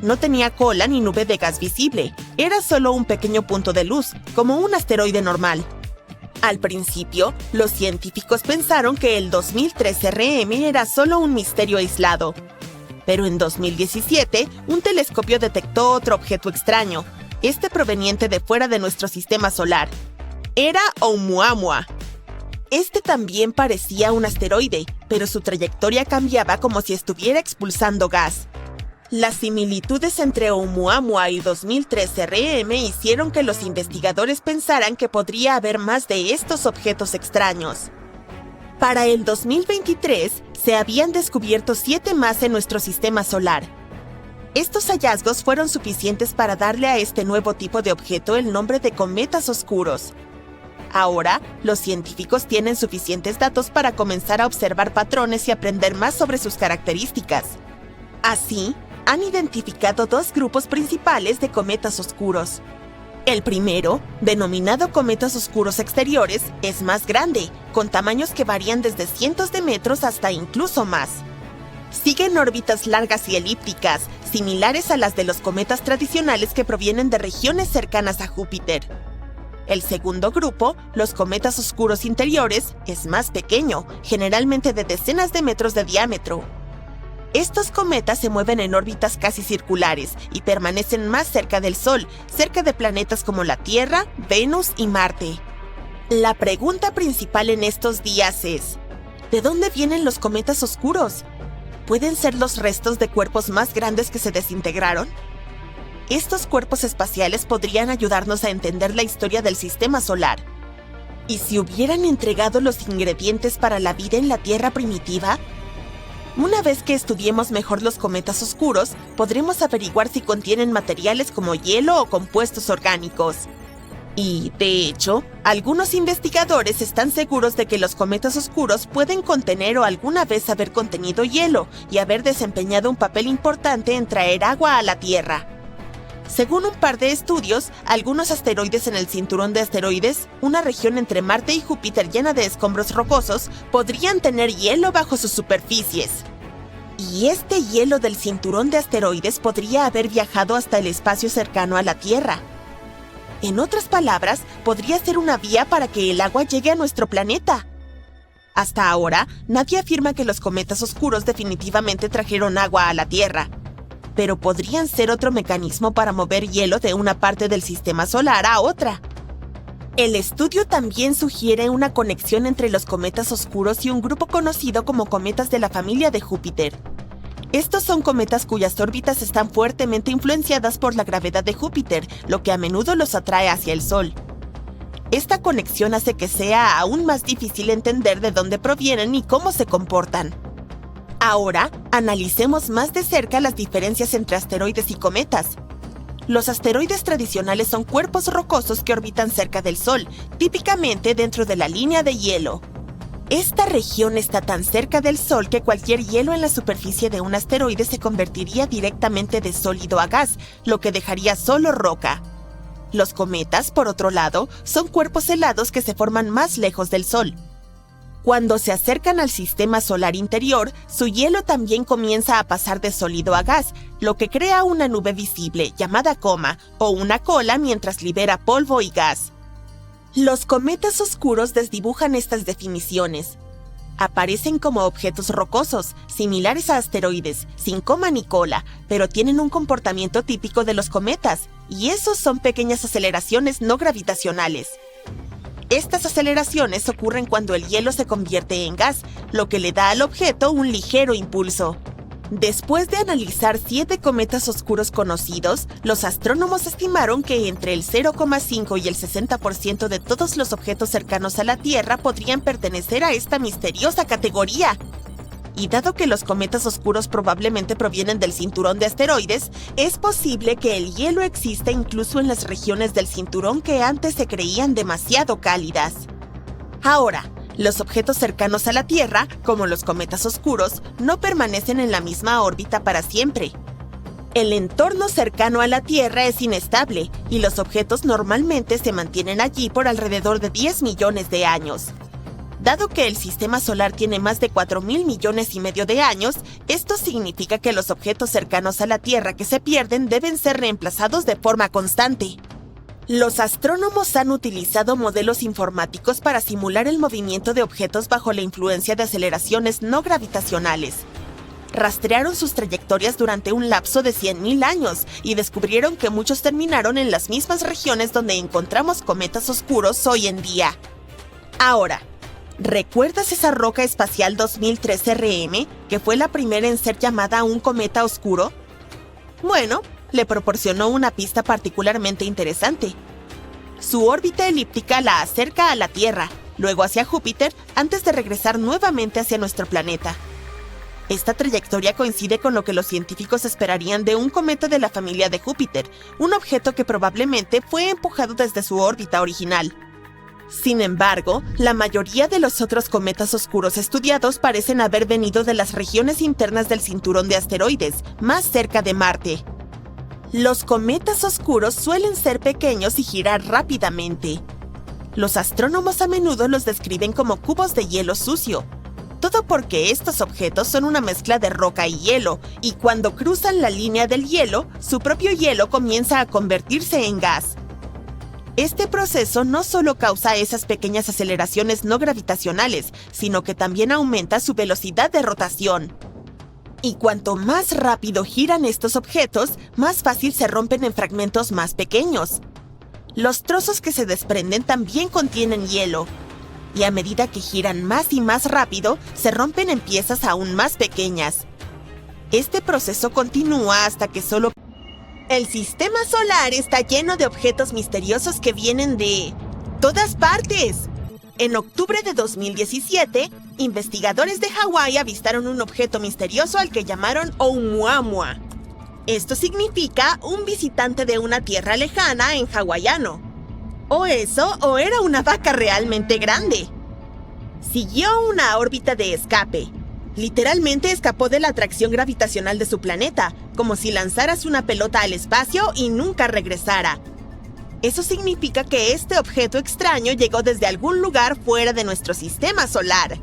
C: No tenía cola ni nube de gas visible. Era solo un pequeño punto de luz, como un asteroide normal. Al principio, los científicos pensaron que el 2003 RM era solo un misterio aislado. Pero en 2017, un telescopio detectó otro objeto extraño, este proveniente de fuera de nuestro sistema solar. Era Oumuamua. Este también parecía un asteroide, pero su trayectoria cambiaba como si estuviera expulsando gas. Las similitudes entre Oumuamua y 2003 RM hicieron que los investigadores pensaran que podría haber más de estos objetos extraños. Para el 2023, se habían descubierto 7 más en nuestro sistema solar. Estos hallazgos fueron suficientes para darle a este nuevo tipo de objeto el nombre de cometas oscuros. Ahora, los científicos tienen suficientes datos para comenzar a observar patrones y aprender más sobre sus características. Así, han identificado 2 grupos principales de cometas oscuros. El primero, denominado cometas oscuros exteriores, es más grande, con tamaños que varían desde cientos de metros hasta incluso más. Siguen órbitas largas y elípticas, similares a las de los cometas tradicionales que provienen de regiones cercanas a Júpiter. El segundo grupo, los cometas oscuros interiores, es más pequeño, generalmente de decenas de metros de diámetro. Estos cometas se mueven en órbitas casi circulares y permanecen más cerca del Sol, cerca de planetas como la Tierra, Venus y Marte. La pregunta principal en estos días es: ¿de dónde vienen los cometas oscuros? ¿Pueden ser los restos de cuerpos más grandes que se desintegraron? Estos cuerpos espaciales podrían ayudarnos a entender la historia del sistema solar. ¿Y si hubieran entregado los ingredientes para la vida en la Tierra primitiva? Una vez que estudiemos mejor los cometas oscuros, podremos averiguar si contienen materiales como hielo o compuestos orgánicos. Y, de hecho, algunos investigadores están seguros de que los cometas oscuros pueden contener o alguna vez haber contenido hielo y haber desempeñado un papel importante en traer agua a la Tierra. Según un par de estudios, algunos asteroides en el cinturón de asteroides, una región entre Marte y Júpiter llena de escombros rocosos, podrían tener hielo bajo sus superficies. Y este hielo del cinturón de asteroides podría haber viajado hasta el espacio cercano a la Tierra. En otras palabras, podría ser una vía para que el agua llegue a nuestro planeta. Hasta ahora, nadie afirma que los cometas oscuros definitivamente trajeron agua a la Tierra, pero podrían ser otro mecanismo para mover hielo de una parte del sistema solar a otra. El estudio también sugiere una conexión entre los cometas oscuros y un grupo conocido como cometas de la familia de Júpiter. Estos son cometas cuyas órbitas están fuertemente influenciadas por la gravedad de Júpiter, lo que a menudo los atrae hacia el Sol. Esta conexión hace que sea aún más difícil entender de dónde provienen y cómo se comportan. Ahora, analicemos más de cerca las diferencias entre asteroides y cometas. Los asteroides tradicionales son cuerpos rocosos que orbitan cerca del Sol, típicamente dentro de la línea de hielo. Esta región está tan cerca del Sol que cualquier hielo en la superficie de un asteroide se convertiría directamente de sólido a gas, lo que dejaría solo roca. Los cometas, por otro lado, son cuerpos helados que se forman más lejos del Sol. Cuando se acercan al sistema solar interior, su hielo también comienza a pasar de sólido a gas, lo que crea una nube visible llamada coma o una cola mientras libera polvo y gas. Los cometas oscuros desdibujan estas definiciones. Aparecen como objetos rocosos, similares a asteroides, sin coma ni cola, pero tienen un comportamiento típico de los cometas, y esos son pequeñas aceleraciones no gravitacionales. Estas aceleraciones ocurren cuando el hielo se convierte en gas, lo que le da al objeto un ligero impulso. Después de analizar 7 cometas oscuros conocidos, los astrónomos estimaron que entre el 0,5 y el 60% de todos los objetos cercanos a la Tierra podrían pertenecer a esta misteriosa categoría. Y dado que los cometas oscuros probablemente provienen del cinturón de asteroides, es posible que el hielo exista incluso en las regiones del cinturón que antes se creían demasiado cálidas. Ahora, los objetos cercanos a la Tierra, como los cometas oscuros, no permanecen en la misma órbita para siempre. El entorno cercano a la Tierra es inestable y los objetos normalmente se mantienen allí por alrededor de 10 millones de años. Dado que el sistema solar tiene más de 4.000 millones y medio de años, esto significa que los objetos cercanos a la Tierra que se pierden deben ser reemplazados de forma constante. Los astrónomos han utilizado modelos informáticos para simular el movimiento de objetos bajo la influencia de aceleraciones no gravitacionales. Rastrearon sus trayectorias durante un lapso de 100.000 años y descubrieron que muchos terminaron en las mismas regiones donde encontramos cometas oscuros hoy en día. Ahora, ¿recuerdas esa roca espacial 2003 RM, que fue la primera en ser llamada un cometa oscuro? Bueno, le proporcionó una pista particularmente interesante. Su órbita elíptica la acerca a la Tierra, luego hacia Júpiter, antes de regresar nuevamente hacia nuestro planeta. Esta trayectoria coincide con lo que los científicos esperarían de un cometa de la familia de Júpiter, un objeto que probablemente fue empujado desde su órbita original. Sin embargo, la mayoría de los otros cometas oscuros estudiados parecen haber venido de las regiones internas del cinturón de asteroides, más cerca de Marte. Los cometas oscuros suelen ser pequeños y girar rápidamente. Los astrónomos a menudo los describen como cubos de hielo sucio. Todo porque estos objetos son una mezcla de roca y hielo, y cuando cruzan la línea del hielo, su propio hielo comienza a convertirse en gas. Este proceso no solo causa esas pequeñas aceleraciones no gravitacionales, sino que también aumenta su velocidad de rotación. Y cuanto más rápido giran estos objetos, más fácil se rompen en fragmentos más pequeños. Los trozos que se desprenden también contienen hielo, y a medida que giran más y más rápido, se rompen en piezas aún más pequeñas. Este proceso continúa hasta que solo... El sistema solar está lleno de objetos misteriosos que vienen de todas partes. En octubre de 2017, investigadores de Hawái avistaron un objeto misterioso al que llamaron Oumuamua. Esto significa un visitante de una tierra lejana en hawaiano. O eso, o era una vaca realmente grande. Siguió una órbita de escape. Literalmente escapó de la atracción gravitacional de su planeta, como si lanzaras una pelota al espacio y nunca regresara. Eso significa que este objeto extraño llegó desde algún lugar fuera de nuestro sistema solar.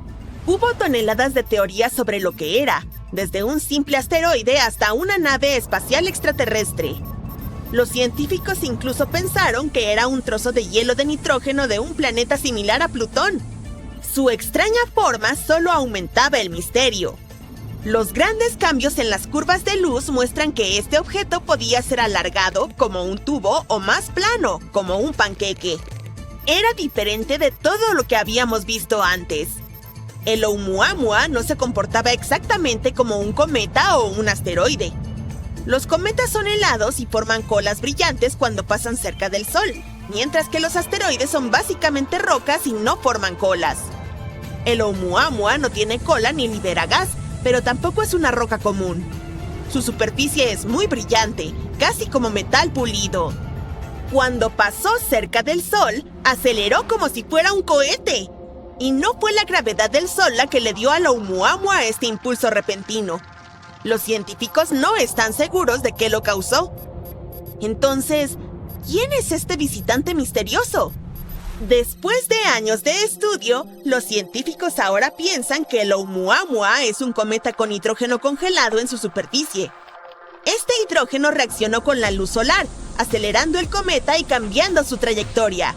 C: Hubo toneladas de teorías sobre lo que era, desde un simple asteroide hasta una nave espacial extraterrestre. Los científicos incluso pensaron que era un trozo de hielo de nitrógeno de un planeta similar a Plutón. Su extraña forma solo aumentaba el misterio. Los grandes cambios en las curvas de luz muestran que este objeto podía ser alargado como un tubo o más plano como un panqueque. Era diferente de todo lo que habíamos visto antes. El Oumuamua no se comportaba exactamente como un cometa o un asteroide. Los cometas son helados y forman colas brillantes cuando pasan cerca del Sol, mientras que los asteroides son básicamente rocas y no forman colas. El Oumuamua no tiene cola ni libera gas, pero tampoco es una roca común. Su superficie es muy brillante, casi como metal pulido. Cuando pasó cerca del Sol, aceleró como si fuera un cohete. Y no fue la gravedad del Sol la que le dio al Oumuamua este impulso repentino. Los científicos no están seguros de qué lo causó. Entonces, ¿quién es este visitante misterioso? Después de años de estudio, los científicos ahora piensan que el Oumuamua es un cometa con hidrógeno congelado en su superficie. Este hidrógeno reaccionó con la luz solar, acelerando el cometa y cambiando su trayectoria.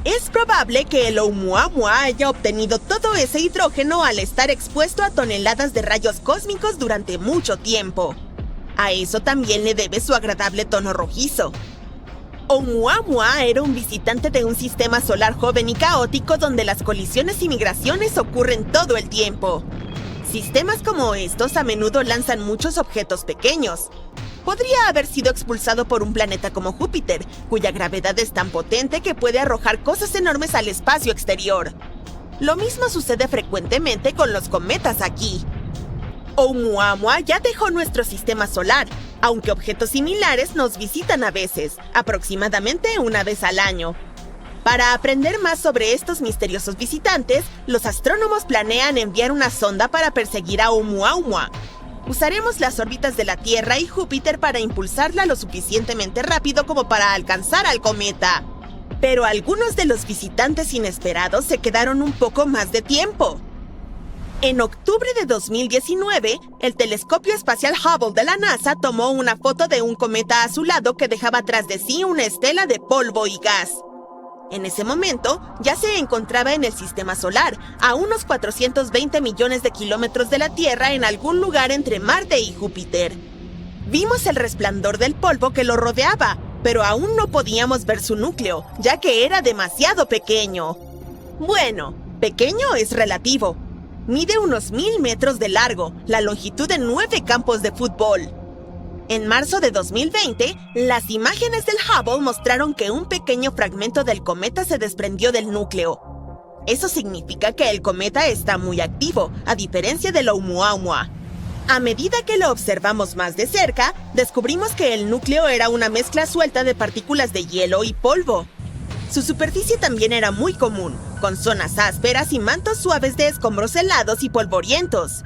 C: Es probable que el Oumuamua haya obtenido todo ese hidrógeno al estar expuesto a toneladas de rayos cósmicos durante mucho tiempo. A eso también le debe su agradable tono rojizo. Oumuamua era un visitante de un sistema solar joven y caótico donde las colisiones y migraciones ocurren todo el tiempo. Sistemas como estos a menudo lanzan muchos objetos pequeños. Podría haber sido expulsado por un planeta como Júpiter, cuya gravedad es tan potente que puede arrojar cosas enormes al espacio exterior. Lo mismo sucede frecuentemente con los cometas aquí. Oumuamua ya dejó nuestro sistema solar, aunque objetos similares nos visitan a veces, aproximadamente una vez al año. Para aprender más sobre estos misteriosos visitantes, los astrónomos planean enviar una sonda para perseguir a Oumuamua. Usaremos las órbitas de la Tierra y Júpiter para impulsarla lo suficientemente rápido como para alcanzar al cometa. Pero algunos de los visitantes inesperados se quedaron un poco más de tiempo. En octubre de 2019, el telescopio espacial Hubble de la NASA tomó una foto de un cometa azulado que dejaba tras de sí una estela de polvo y gas. En ese momento, ya se encontraba en el sistema solar, a unos 420 millones de kilómetros de la Tierra en algún lugar entre Marte y Júpiter. Vimos el resplandor del polvo que lo rodeaba, pero aún no podíamos ver su núcleo, ya que era demasiado pequeño. Bueno, pequeño es relativo. Mide unos 1000 metros de largo, la longitud de 9 campos de fútbol. En marzo de 2020, las imágenes del Hubble mostraron que un pequeño fragmento del cometa se desprendió del núcleo. Eso significa que el cometa está muy activo, a diferencia del Oumuamua. A medida que lo observamos más de cerca, descubrimos que el núcleo era una mezcla suelta de partículas de hielo y polvo. Su superficie también era muy común, con zonas ásperas y mantos suaves de escombros helados y polvorientos.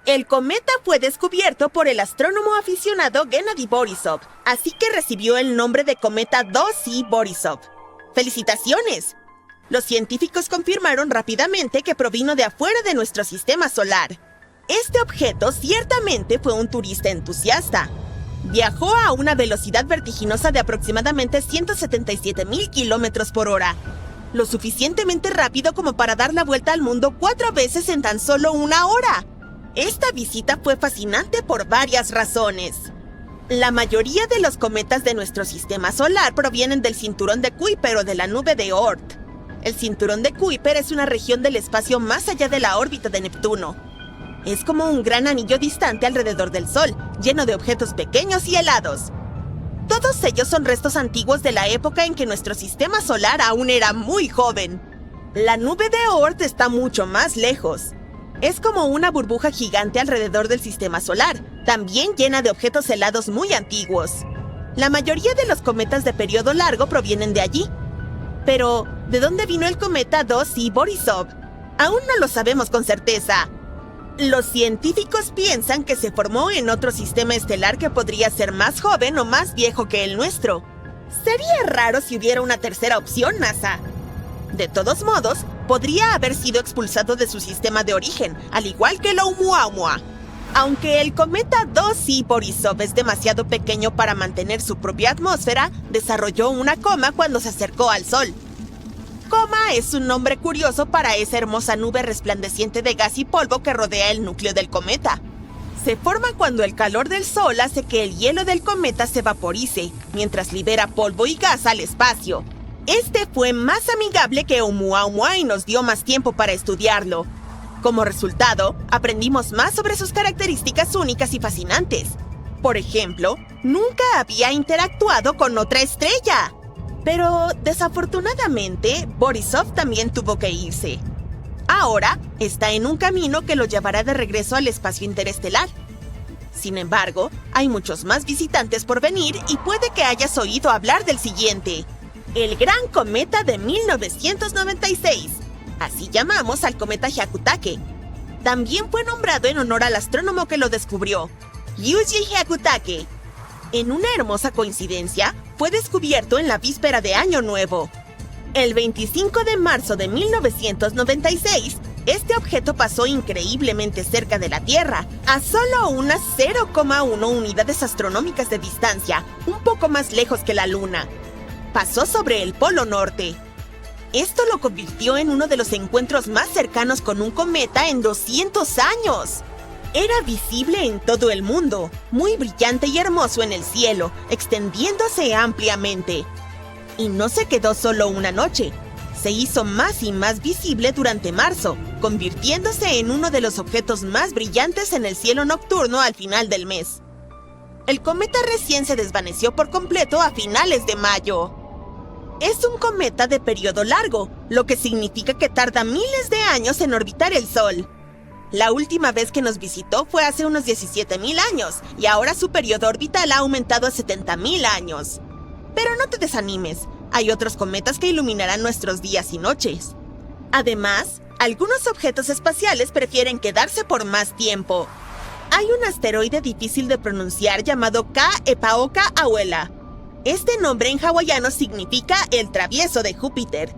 C: El cometa fue descubierto por el astrónomo aficionado Gennady Borisov, así que recibió el nombre de cometa 2C Borisov. ¡Felicitaciones! Los científicos confirmaron rápidamente que provino de afuera de nuestro sistema solar. Este objeto ciertamente fue un turista entusiasta. Viajó a una velocidad vertiginosa de aproximadamente 177,000 kilómetros por hora, lo suficientemente rápido como para dar la vuelta al mundo 4 veces en tan solo 1 hora. Esta visita fue fascinante por varias razones. La mayoría de los cometas de nuestro sistema solar provienen del cinturón de Kuiper o de la nube de Oort. El cinturón de Kuiper es una región del espacio más allá de la órbita de Neptuno. Es como un gran anillo distante alrededor del Sol, lleno de objetos pequeños y helados. Todos ellos son restos antiguos de la época en que nuestro sistema solar aún era muy joven. La nube de Oort está mucho más lejos. Es como una burbuja gigante alrededor del sistema solar, también llena de objetos helados muy antiguos. La mayoría de los cometas de periodo largo provienen de allí. Pero, ¿de dónde vino el cometa 2C Borisov? Aún no lo sabemos con certeza. Los científicos piensan que se formó en otro sistema estelar que podría ser más joven o más viejo que el nuestro. Sería raro si hubiera una tercera opción, NASA. De todos modos, podría haber sido expulsado de su sistema de origen, al igual que el Oumuamua. Aunque el cometa 2C Borisov es demasiado pequeño para mantener su propia atmósfera, desarrolló una coma cuando se acercó al Sol. Coma es un nombre curioso para esa hermosa nube resplandeciente de gas y polvo que rodea el núcleo del cometa. Se forma cuando el calor del Sol hace que el hielo del cometa se vaporice, mientras libera polvo y gas al espacio. Este fue más amigable que Oumuamua y nos dio más tiempo para estudiarlo. Como resultado, aprendimos más sobre sus características únicas y fascinantes. Por ejemplo, nunca había interactuado con otra estrella. Pero, desafortunadamente, Borisov también tuvo que irse. Ahora, está en un camino que lo llevará de regreso al espacio interestelar. Sin embargo, hay muchos más visitantes por venir y puede que hayas oído hablar del siguiente. El Gran Cometa de 1996. Así llamamos al cometa Hyakutake. También fue nombrado en honor al astrónomo que lo descubrió, Yuji Hyakutake. En una hermosa coincidencia, fue descubierto en la víspera de Año Nuevo. El 25 de marzo de 1996, este objeto pasó increíblemente cerca de la Tierra, a solo unas 0,1 unidades astronómicas de distancia, un poco más lejos que la Luna. Pasó sobre el Polo Norte. Esto lo convirtió en uno de los encuentros más cercanos con un cometa en 200 años. Era visible en todo el mundo, muy brillante y hermoso en el cielo, extendiéndose ampliamente. Y no se quedó solo una noche. Se hizo más y más visible durante marzo, convirtiéndose en uno de los objetos más brillantes en el cielo nocturno al final del mes. El cometa recién se desvaneció por completo a finales de mayo. Es un cometa de periodo largo, lo que significa que tarda miles de años en orbitar el Sol. La última vez que nos visitó fue hace unos 17,000 años, y ahora su periodo orbital ha aumentado a 70,000 años. Pero no te desanimes, hay otros cometas que iluminarán nuestros días y noches. Además, algunos objetos espaciales prefieren quedarse por más tiempo. Hay un asteroide difícil de pronunciar llamado Ka-Epaoka-Awela. Este nombre en hawaiano significa el travieso de Júpiter.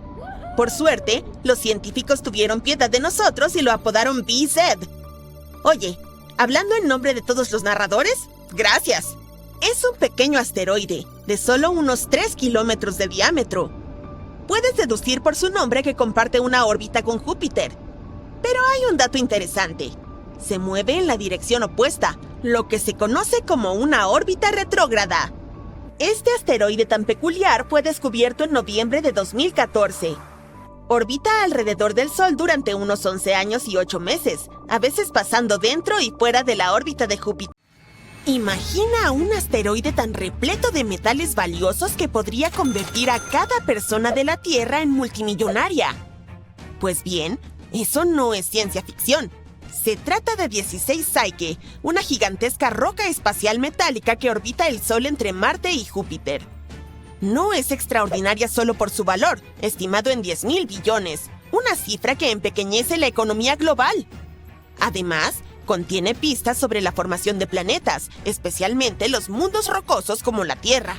C: Por suerte, los científicos tuvieron piedad de nosotros y lo apodaron BZ. Oye, hablando en nombre de todos los narradores, gracias. Es un pequeño asteroide, de solo unos 3 kilómetros de diámetro. Puedes deducir por su nombre que comparte una órbita con Júpiter. Pero hay un dato interesante. Se mueve en la dirección opuesta, lo que se conoce como una órbita retrógrada. Este asteroide tan peculiar fue descubierto en noviembre de 2014. Orbita alrededor del Sol durante unos 11 años y 8 meses, a veces pasando dentro y fuera de la órbita de Júpiter. Imagina un asteroide tan repleto de metales valiosos que podría convertir a cada persona de la Tierra en multimillonaria. Pues bien, eso no es ciencia ficción. Se trata de 16 Psyche, una gigantesca roca espacial metálica que orbita el Sol entre Marte y Júpiter. No es extraordinaria solo por su valor, estimado en 10.000 billones, una cifra que empequeñece la economía global. Además, contiene pistas sobre la formación de planetas, especialmente los mundos rocosos como la Tierra.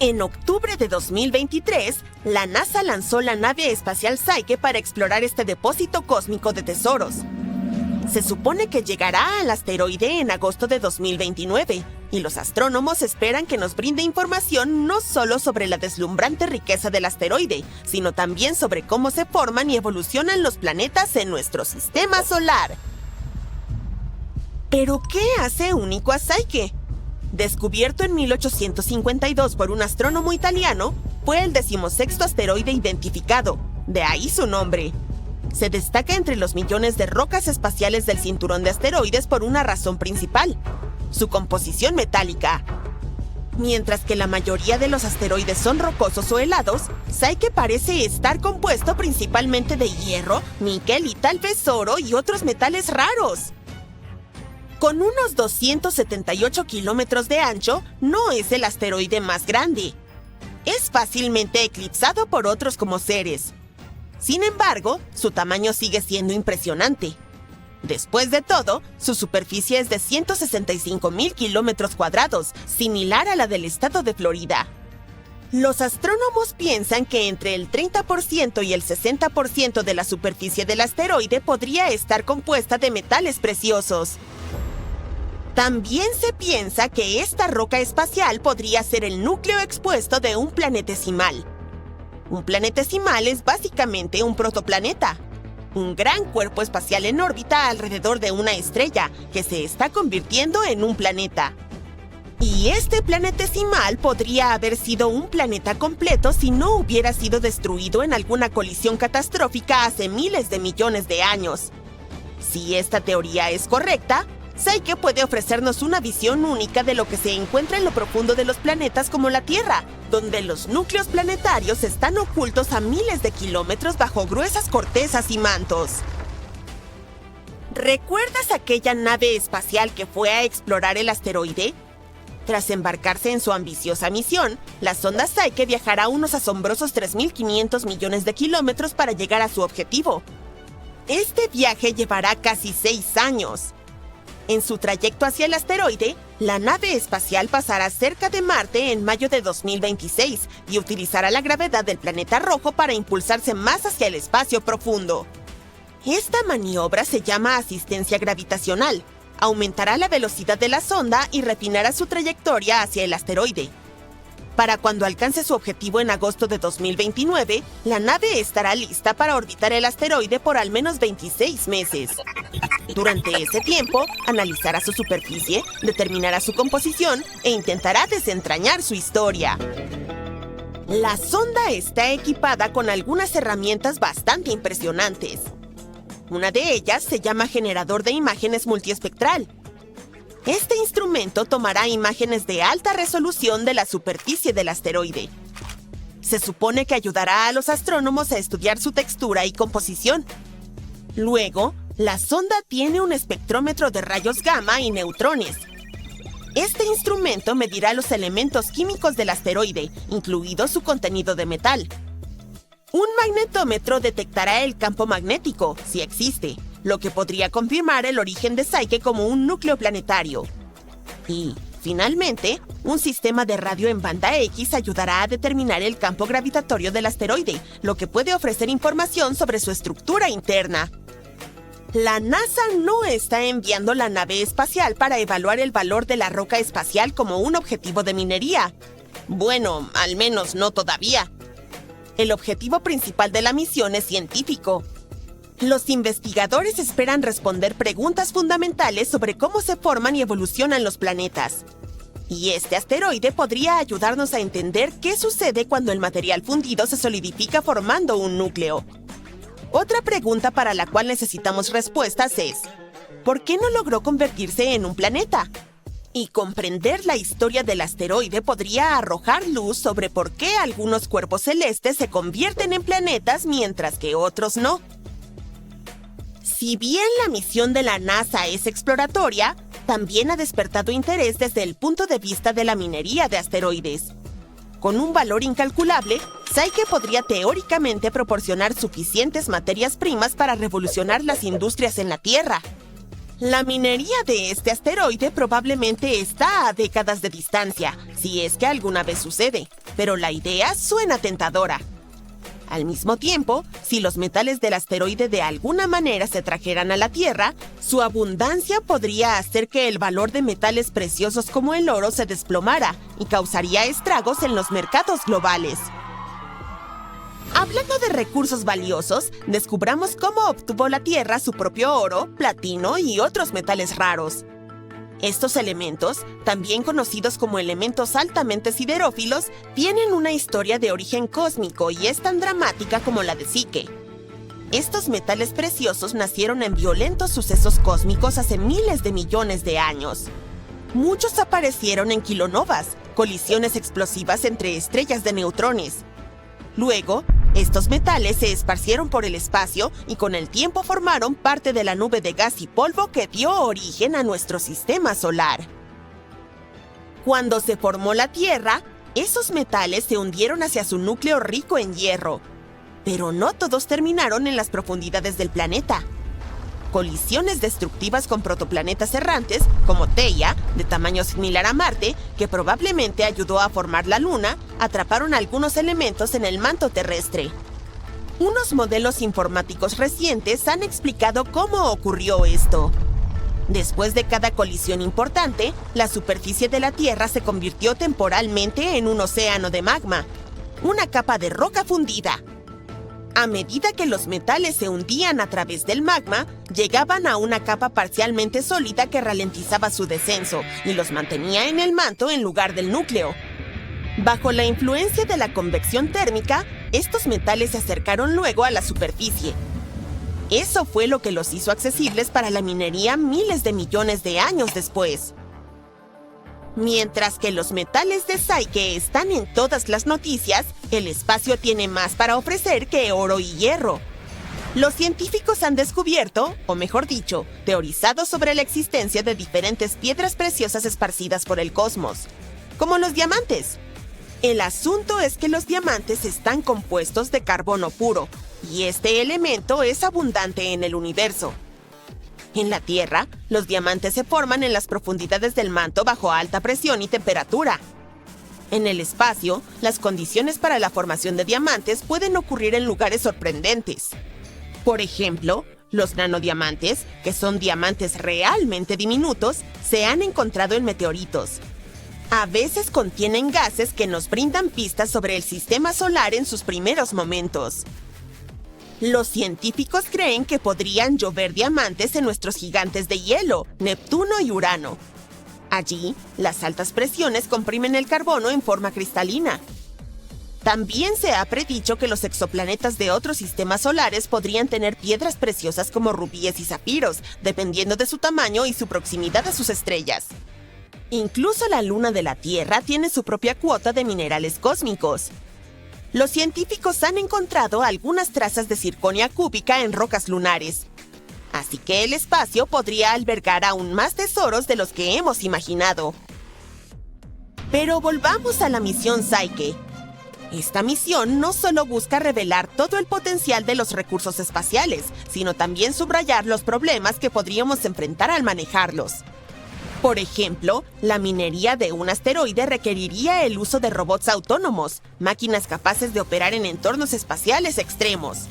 C: En octubre de 2023, la NASA lanzó la nave espacial Psyche para explorar este depósito cósmico de tesoros. Se supone que llegará al asteroide en agosto de 2029, y los astrónomos esperan que nos brinde información no solo sobre la deslumbrante riqueza del asteroide, sino también sobre cómo se forman y evolucionan los planetas en nuestro sistema solar. ¿Pero qué hace único a Psyche? Descubierto en 1852 por un astrónomo italiano, fue el 16º asteroide identificado, de ahí su nombre. Se destaca entre los millones de rocas espaciales del cinturón de asteroides por una razón principal: su composición metálica. Mientras que la mayoría de los asteroides son rocosos o helados, Psyche parece estar compuesto principalmente de hierro, níquel y tal vez oro y otros metales raros. Con unos 278 kilómetros de ancho, no es el asteroide más grande. Es fácilmente eclipsado por otros como Ceres. Sin embargo, su tamaño sigue siendo impresionante. Después de todo, su superficie es de 165.000 kilómetros cuadrados, similar a la del estado de Florida. Los astrónomos piensan que entre el 30% y el 60% de la superficie del asteroide podría estar compuesta de metales preciosos. También se piensa que esta roca espacial podría ser el núcleo expuesto de un planetesimal. Un planetesimal es básicamente un protoplaneta, un gran cuerpo espacial en órbita alrededor de una estrella que se está convirtiendo en un planeta. Y este planetesimal podría haber sido un planeta completo si no hubiera sido destruido en alguna colisión catastrófica hace miles de millones de años. Si esta teoría es correcta, Psyche puede ofrecernos una visión única de lo que se encuentra en lo profundo de los planetas como la Tierra, donde los núcleos planetarios están ocultos a miles de kilómetros bajo gruesas cortezas y mantos. ¿Recuerdas aquella nave espacial que fue a explorar el asteroide? Tras embarcarse en su ambiciosa misión, la sonda Psyche viajará unos asombrosos 3.500 millones de kilómetros para llegar a su objetivo. Este viaje llevará casi 6 años. En su trayecto hacia el asteroide, la nave espacial pasará cerca de Marte en mayo de 2026 y utilizará la gravedad del planeta rojo para impulsarse más hacia el espacio profundo. Esta maniobra se llama asistencia gravitacional. Aumentará la velocidad de la sonda y refinará su trayectoria hacia el asteroide. Para cuando alcance su objetivo en agosto de 2029, la nave estará lista para orbitar el asteroide por al menos 26 meses. Durante ese tiempo, analizará su superficie, determinará su composición e intentará desentrañar su historia. La sonda está equipada con algunas herramientas bastante impresionantes. Una de ellas se llama generador de imágenes multiespectral. Este instrumento tomará imágenes de alta resolución de la superficie del asteroide. Se supone que ayudará a los astrónomos a estudiar su textura y composición. Luego, la sonda tiene un espectrómetro de rayos gamma y neutrones. Este instrumento medirá los elementos químicos del asteroide, incluido su contenido de metal. Un magnetómetro detectará el campo magnético, si existe, lo que podría confirmar el origen de Psyche como un núcleo planetario. Y, finalmente, un sistema de radio en banda X ayudará a determinar el campo gravitatorio del asteroide, lo que puede ofrecer información sobre su estructura interna. La NASA no está enviando la nave espacial para evaluar el valor de la roca espacial como un objetivo de minería. Bueno, al menos no todavía. El objetivo principal de la misión es científico. Los investigadores esperan responder preguntas fundamentales sobre cómo se forman y evolucionan los planetas. Y este asteroide podría ayudarnos a entender qué sucede cuando el material fundido se solidifica formando un núcleo. Otra pregunta para la cual necesitamos respuestas es: ¿por qué no logró convertirse en un planeta? Y comprender la historia del asteroide podría arrojar luz sobre por qué algunos cuerpos celestes se convierten en planetas mientras que otros no. Si bien la misión de la NASA es exploratoria, también ha despertado interés desde el punto de vista de la minería de asteroides. Con un valor incalculable, Psyche podría teóricamente proporcionar suficientes materias primas para revolucionar las industrias en la Tierra. La minería de este asteroide probablemente está a décadas de distancia, si es que alguna vez sucede, pero la idea suena tentadora. Al mismo tiempo, si los metales del asteroide de alguna manera se trajeran a la Tierra, su abundancia podría hacer que el valor de metales preciosos como el oro se desplomara y causaría estragos en los mercados globales. Hablando de recursos valiosos, descubramos cómo obtuvo la Tierra su propio oro, platino y otros metales raros. Estos elementos, también conocidos como elementos altamente siderófilos, tienen una historia de origen cósmico y es tan dramática como la de Psyche. Estos metales preciosos nacieron en violentos sucesos cósmicos hace miles de millones de años. Muchos aparecieron en kilonovas, colisiones explosivas entre estrellas de neutrones. Luego, estos metales se esparcieron por el espacio y con el tiempo formaron parte de la nube de gas y polvo que dio origen a nuestro sistema solar. Cuando se formó la Tierra, esos metales se hundieron hacia su núcleo rico en hierro. Pero no todos terminaron en las profundidades del planeta. Colisiones destructivas con protoplanetas errantes, como Theia, de tamaño similar a Marte, que probablemente ayudó a formar la Luna, atraparon algunos elementos en el manto terrestre. Unos modelos informáticos recientes han explicado cómo ocurrió esto. Después de cada colisión importante, la superficie de la Tierra se convirtió temporalmente en un océano de magma, una capa de roca fundida. A medida que los metales se hundían a través del magma, llegaban a una capa parcialmente sólida que ralentizaba su descenso y los mantenía en el manto en lugar del núcleo. Bajo la influencia de la convección térmica, estos metales se acercaron luego a la superficie. Eso fue lo que los hizo accesibles para la minería miles de millones de años después. Mientras que los metales de Psyche están en todas las noticias, el espacio tiene más para ofrecer que oro y hierro. Los científicos han descubierto, o mejor dicho, teorizado sobre la existencia de diferentes piedras preciosas esparcidas por el cosmos, como los diamantes. El asunto es que los diamantes están compuestos de carbono puro, y este elemento es abundante en el universo. En la Tierra, los diamantes se forman en las profundidades del manto bajo alta presión y temperatura. En el espacio, las condiciones para la formación de diamantes pueden ocurrir en lugares sorprendentes. Por ejemplo, los nanodiamantes, que son diamantes realmente diminutos, se han encontrado en meteoritos. A veces contienen gases que nos brindan pistas sobre el sistema solar en sus primeros momentos. Los científicos creen que podrían llover diamantes en nuestros gigantes de hielo, Neptuno y Urano. Allí, las altas presiones comprimen el carbono en forma cristalina. También se ha predicho que los exoplanetas de otros sistemas solares podrían tener piedras preciosas como rubíes y zafiros, dependiendo de su tamaño y su proximidad a sus estrellas. Incluso la luna de la Tierra tiene su propia cuota de minerales cósmicos. Los científicos han encontrado algunas trazas de circonia cúbica en rocas lunares. Así que el espacio podría albergar aún más tesoros de los que hemos imaginado. Pero volvamos a la misión Psyche. Esta misión no solo busca revelar todo el potencial de los recursos espaciales, sino también subrayar los problemas que podríamos enfrentar al manejarlos. Por ejemplo, la minería de un asteroide requeriría el uso de robots autónomos, máquinas capaces de operar en entornos espaciales extremos.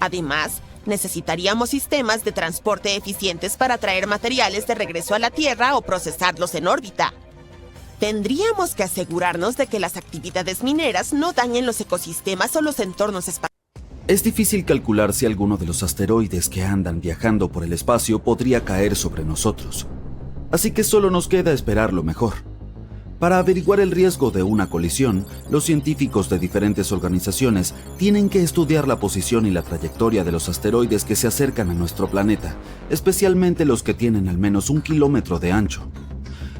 C: Además, necesitaríamos sistemas de transporte eficientes para traer materiales de regreso a la Tierra o procesarlos en órbita. Tendríamos que asegurarnos de que las actividades mineras no dañen los ecosistemas o los entornos espaciales.
A: Es difícil calcular si alguno de los asteroides que andan viajando por el espacio podría caer sobre nosotros. Así que solo nos queda esperar lo mejor. Para averiguar el riesgo de una colisión, los científicos de diferentes organizaciones tienen que estudiar la posición y la trayectoria de los asteroides que se acercan a nuestro planeta, especialmente los que tienen al menos 1 kilómetro de ancho.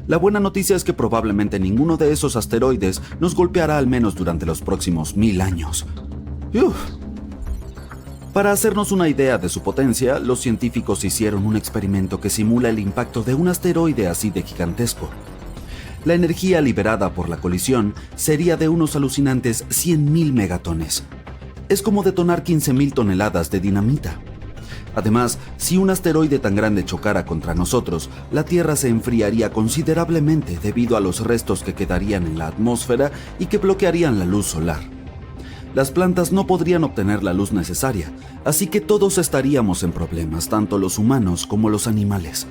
A: La buena noticia es que probablemente ninguno de esos asteroides nos golpeará al menos durante los próximos 1000 años. ¡Uf! Para hacernos una idea de su potencia, los científicos hicieron un experimento que simula el impacto de un asteroide así de gigantesco. La energía liberada por la colisión sería de unos alucinantes 100.000 megatones. Es como detonar 15.000 toneladas de dinamita. Además, si un asteroide tan grande chocara contra nosotros, la Tierra se enfriaría considerablemente debido a los restos que quedarían en la atmósfera y que bloquearían la luz solar. Las plantas no podrían obtener la luz necesaria, así que todos estaríamos en problemas, tanto los humanos como los animales.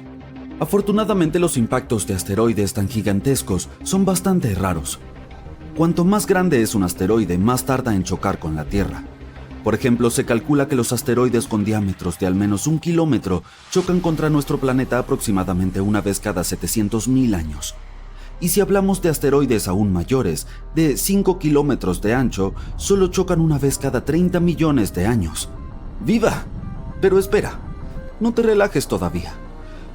A: Afortunadamente, los impactos de asteroides tan gigantescos son bastante raros. Cuanto más grande es un asteroide, más tarda en chocar con la Tierra. Por ejemplo, se calcula que los asteroides con diámetros de al menos 1 kilómetro chocan contra nuestro planeta aproximadamente una vez cada 700.000 años. Y si hablamos de asteroides aún mayores, de 5 kilómetros de ancho, solo chocan una vez cada 30 millones de años. ¡Viva! Pero espera, no te relajes todavía.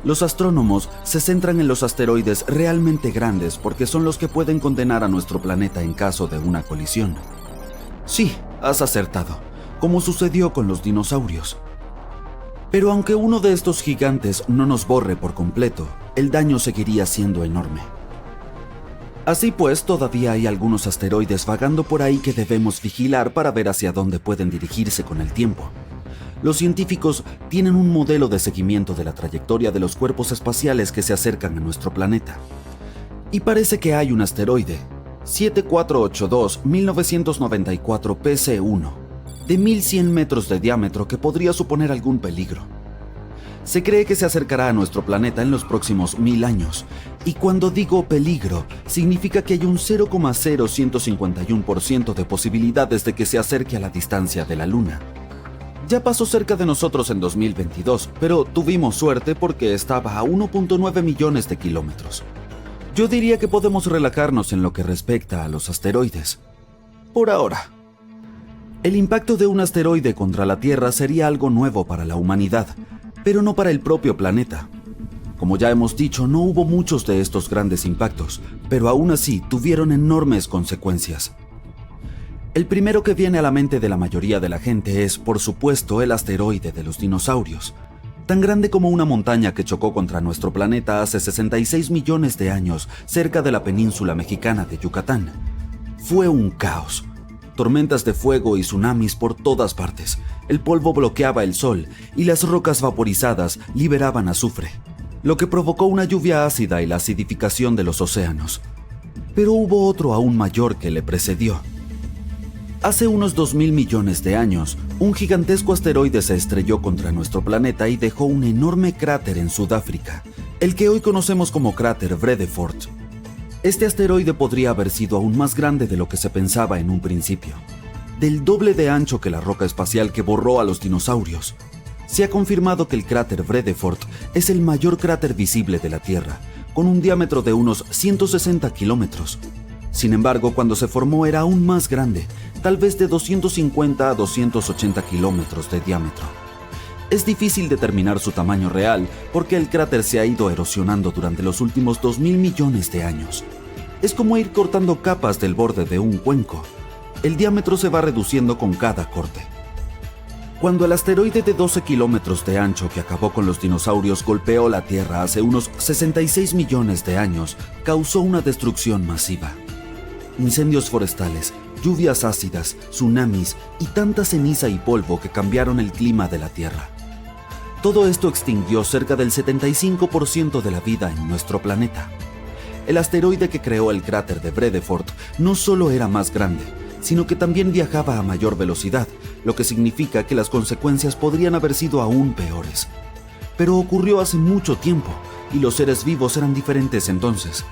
A: Los astrónomos se centran en los asteroides realmente grandes porque son los que pueden condenar a nuestro planeta en caso de una colisión. Sí, has acertado, como sucedió con los dinosaurios. Pero aunque uno de estos gigantes no nos borre por completo, el daño seguiría siendo enorme. Así pues, todavía hay algunos asteroides vagando por ahí que debemos vigilar para ver hacia dónde pueden dirigirse con el tiempo. Los científicos tienen un modelo de seguimiento de la trayectoria de los cuerpos espaciales que se acercan a nuestro planeta. Y parece que hay un asteroide, 7482-1994 PC1, de 1100 metros de diámetro que podría suponer algún peligro. Se cree que se acercará a nuestro planeta en los próximos 1000 años, y cuando digo peligro, significa que hay un 0,0151% de posibilidades de que se acerque a la distancia de la Luna. Ya pasó cerca de nosotros en 2022, pero tuvimos suerte porque estaba a 1.9 millones de kilómetros. Yo diría que podemos relajarnos en lo que respecta a los asteroides. Por ahora. El impacto de un asteroide contra la Tierra sería algo nuevo para la humanidad, pero no para el propio planeta. Como ya hemos dicho, no hubo muchos de estos grandes impactos, pero aún así tuvieron enormes consecuencias. El primero que viene a la mente de la mayoría de la gente es, por supuesto, el asteroide de los dinosaurios, tan grande como una montaña que chocó contra nuestro planeta hace 66 millones de años cerca de la península mexicana de Yucatán. Fue un caos. Tormentas de fuego y tsunamis por todas partes. El polvo bloqueaba el sol y las rocas vaporizadas liberaban azufre, lo que provocó una lluvia ácida y la acidificación de los océanos. Pero hubo otro aún mayor que le precedió. Hace unos 2000 millones de años, un gigantesco asteroide se estrelló contra nuestro planeta y dejó un enorme cráter en Sudáfrica, el que hoy conocemos como cráter Vredefort. Este asteroide podría haber sido aún más grande de lo que se pensaba en un principio, del doble de ancho que la roca espacial que borró a los dinosaurios. Se ha confirmado que el cráter Vredefort es el mayor cráter visible de la Tierra, con un diámetro de unos 160 kilómetros. Sin embargo, cuando se formó era aún más grande, tal vez de 250 a 280 kilómetros de diámetro. Es difícil determinar su tamaño real porque el cráter se ha ido erosionando durante los últimos 2000 millones de años. Es como ir cortando capas del borde de un cuenco. El diámetro se va reduciendo con cada corte. Cuando el asteroide de 12 kilómetros de ancho que acabó con los dinosaurios golpeó la Tierra hace unos 66 millones de años, causó una destrucción masiva. Incendios forestales, lluvias ácidas, tsunamis y tanta ceniza y polvo que cambiaron el clima de la Tierra. Todo esto extinguió cerca del 75% de la vida en nuestro planeta. El asteroide que creó el cráter de Vredefort no solo era más grande, sino que también viajaba a mayor velocidad, lo que significa que las consecuencias podrían haber sido aún peores. Pero ocurrió hace mucho tiempo, y los seres vivos eran diferentes entonces.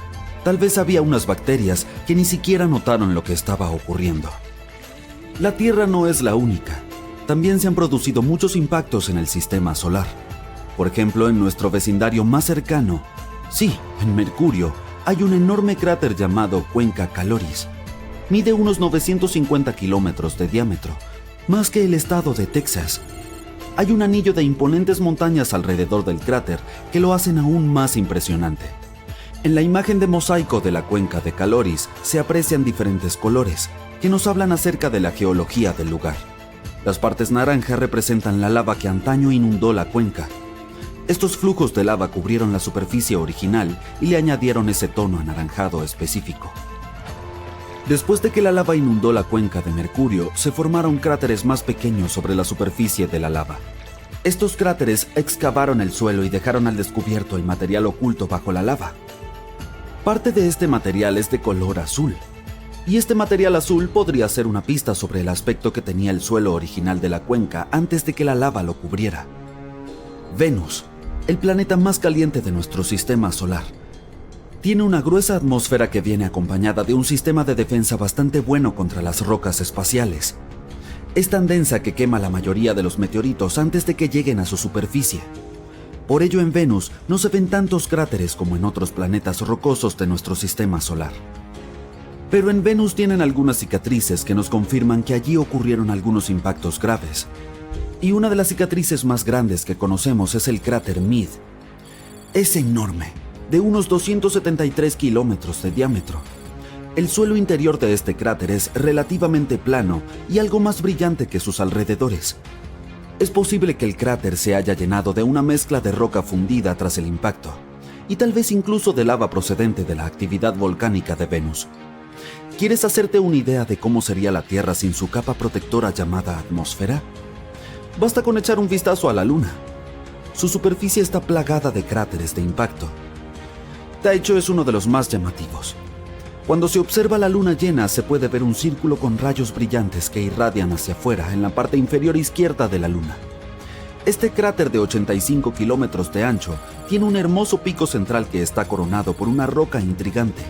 A: Tal vez había unas bacterias que ni siquiera notaron lo que estaba ocurriendo. La Tierra no es la única. También se han producido muchos impactos en el sistema solar. Por ejemplo, en nuestro vecindario más cercano, sí, en Mercurio, hay un enorme cráter llamado Cuenca Caloris. Mide unos 950 kilómetros de diámetro, más que el estado de Texas. Hay un anillo de imponentes montañas alrededor del cráter que lo hacen aún más impresionante. En la imagen de mosaico de la cuenca de Caloris se aprecian diferentes colores que nos hablan acerca de la geología del lugar. Las partes naranjas representan la lava que antaño inundó la cuenca. Estos flujos de lava cubrieron la superficie original y le añadieron ese tono anaranjado específico. Después de que la lava inundó la cuenca de Mercurio, se formaron cráteres más pequeños sobre la superficie de la lava. Estos cráteres excavaron el suelo y dejaron al descubierto el material oculto bajo la lava. Parte de este material es de color azul, y este material azul podría ser una pista sobre el aspecto que tenía el suelo original de la cuenca antes de que la lava lo cubriera. Venus, el planeta más caliente de nuestro sistema solar, tiene una gruesa atmósfera que viene acompañada de un sistema de defensa bastante bueno contra las rocas espaciales. Es tan densa que quema la mayoría de los meteoritos antes de que lleguen a su superficie. Por ello, en Venus no se ven tantos cráteres como en otros planetas rocosos de nuestro sistema solar. Pero en Venus tienen algunas cicatrices que nos confirman que allí ocurrieron algunos impactos graves. Y una de las cicatrices más grandes que conocemos es el cráter Meade. Es enorme, de unos 273 kilómetros de diámetro. El suelo interior de este cráter es relativamente plano y algo más brillante que sus alrededores. Es posible que el cráter se haya llenado de una mezcla de roca fundida tras el impacto, y tal vez incluso de lava procedente de la actividad volcánica de Venus. ¿Quieres hacerte una idea de cómo sería la Tierra sin su capa protectora llamada atmósfera? Basta con echar un vistazo a la Luna. Su superficie está plagada de cráteres de impacto. De hecho, es uno de los más llamativos. Cuando se observa la luna llena, se puede ver un círculo con rayos brillantes que irradian hacia afuera en la parte inferior izquierda de la luna. Este cráter de 85 kilómetros de ancho tiene un hermoso pico central que está coronado por una roca intrigante.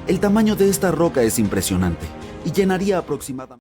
A: El tamaño de esta roca es impresionante y llenaría aproximadamente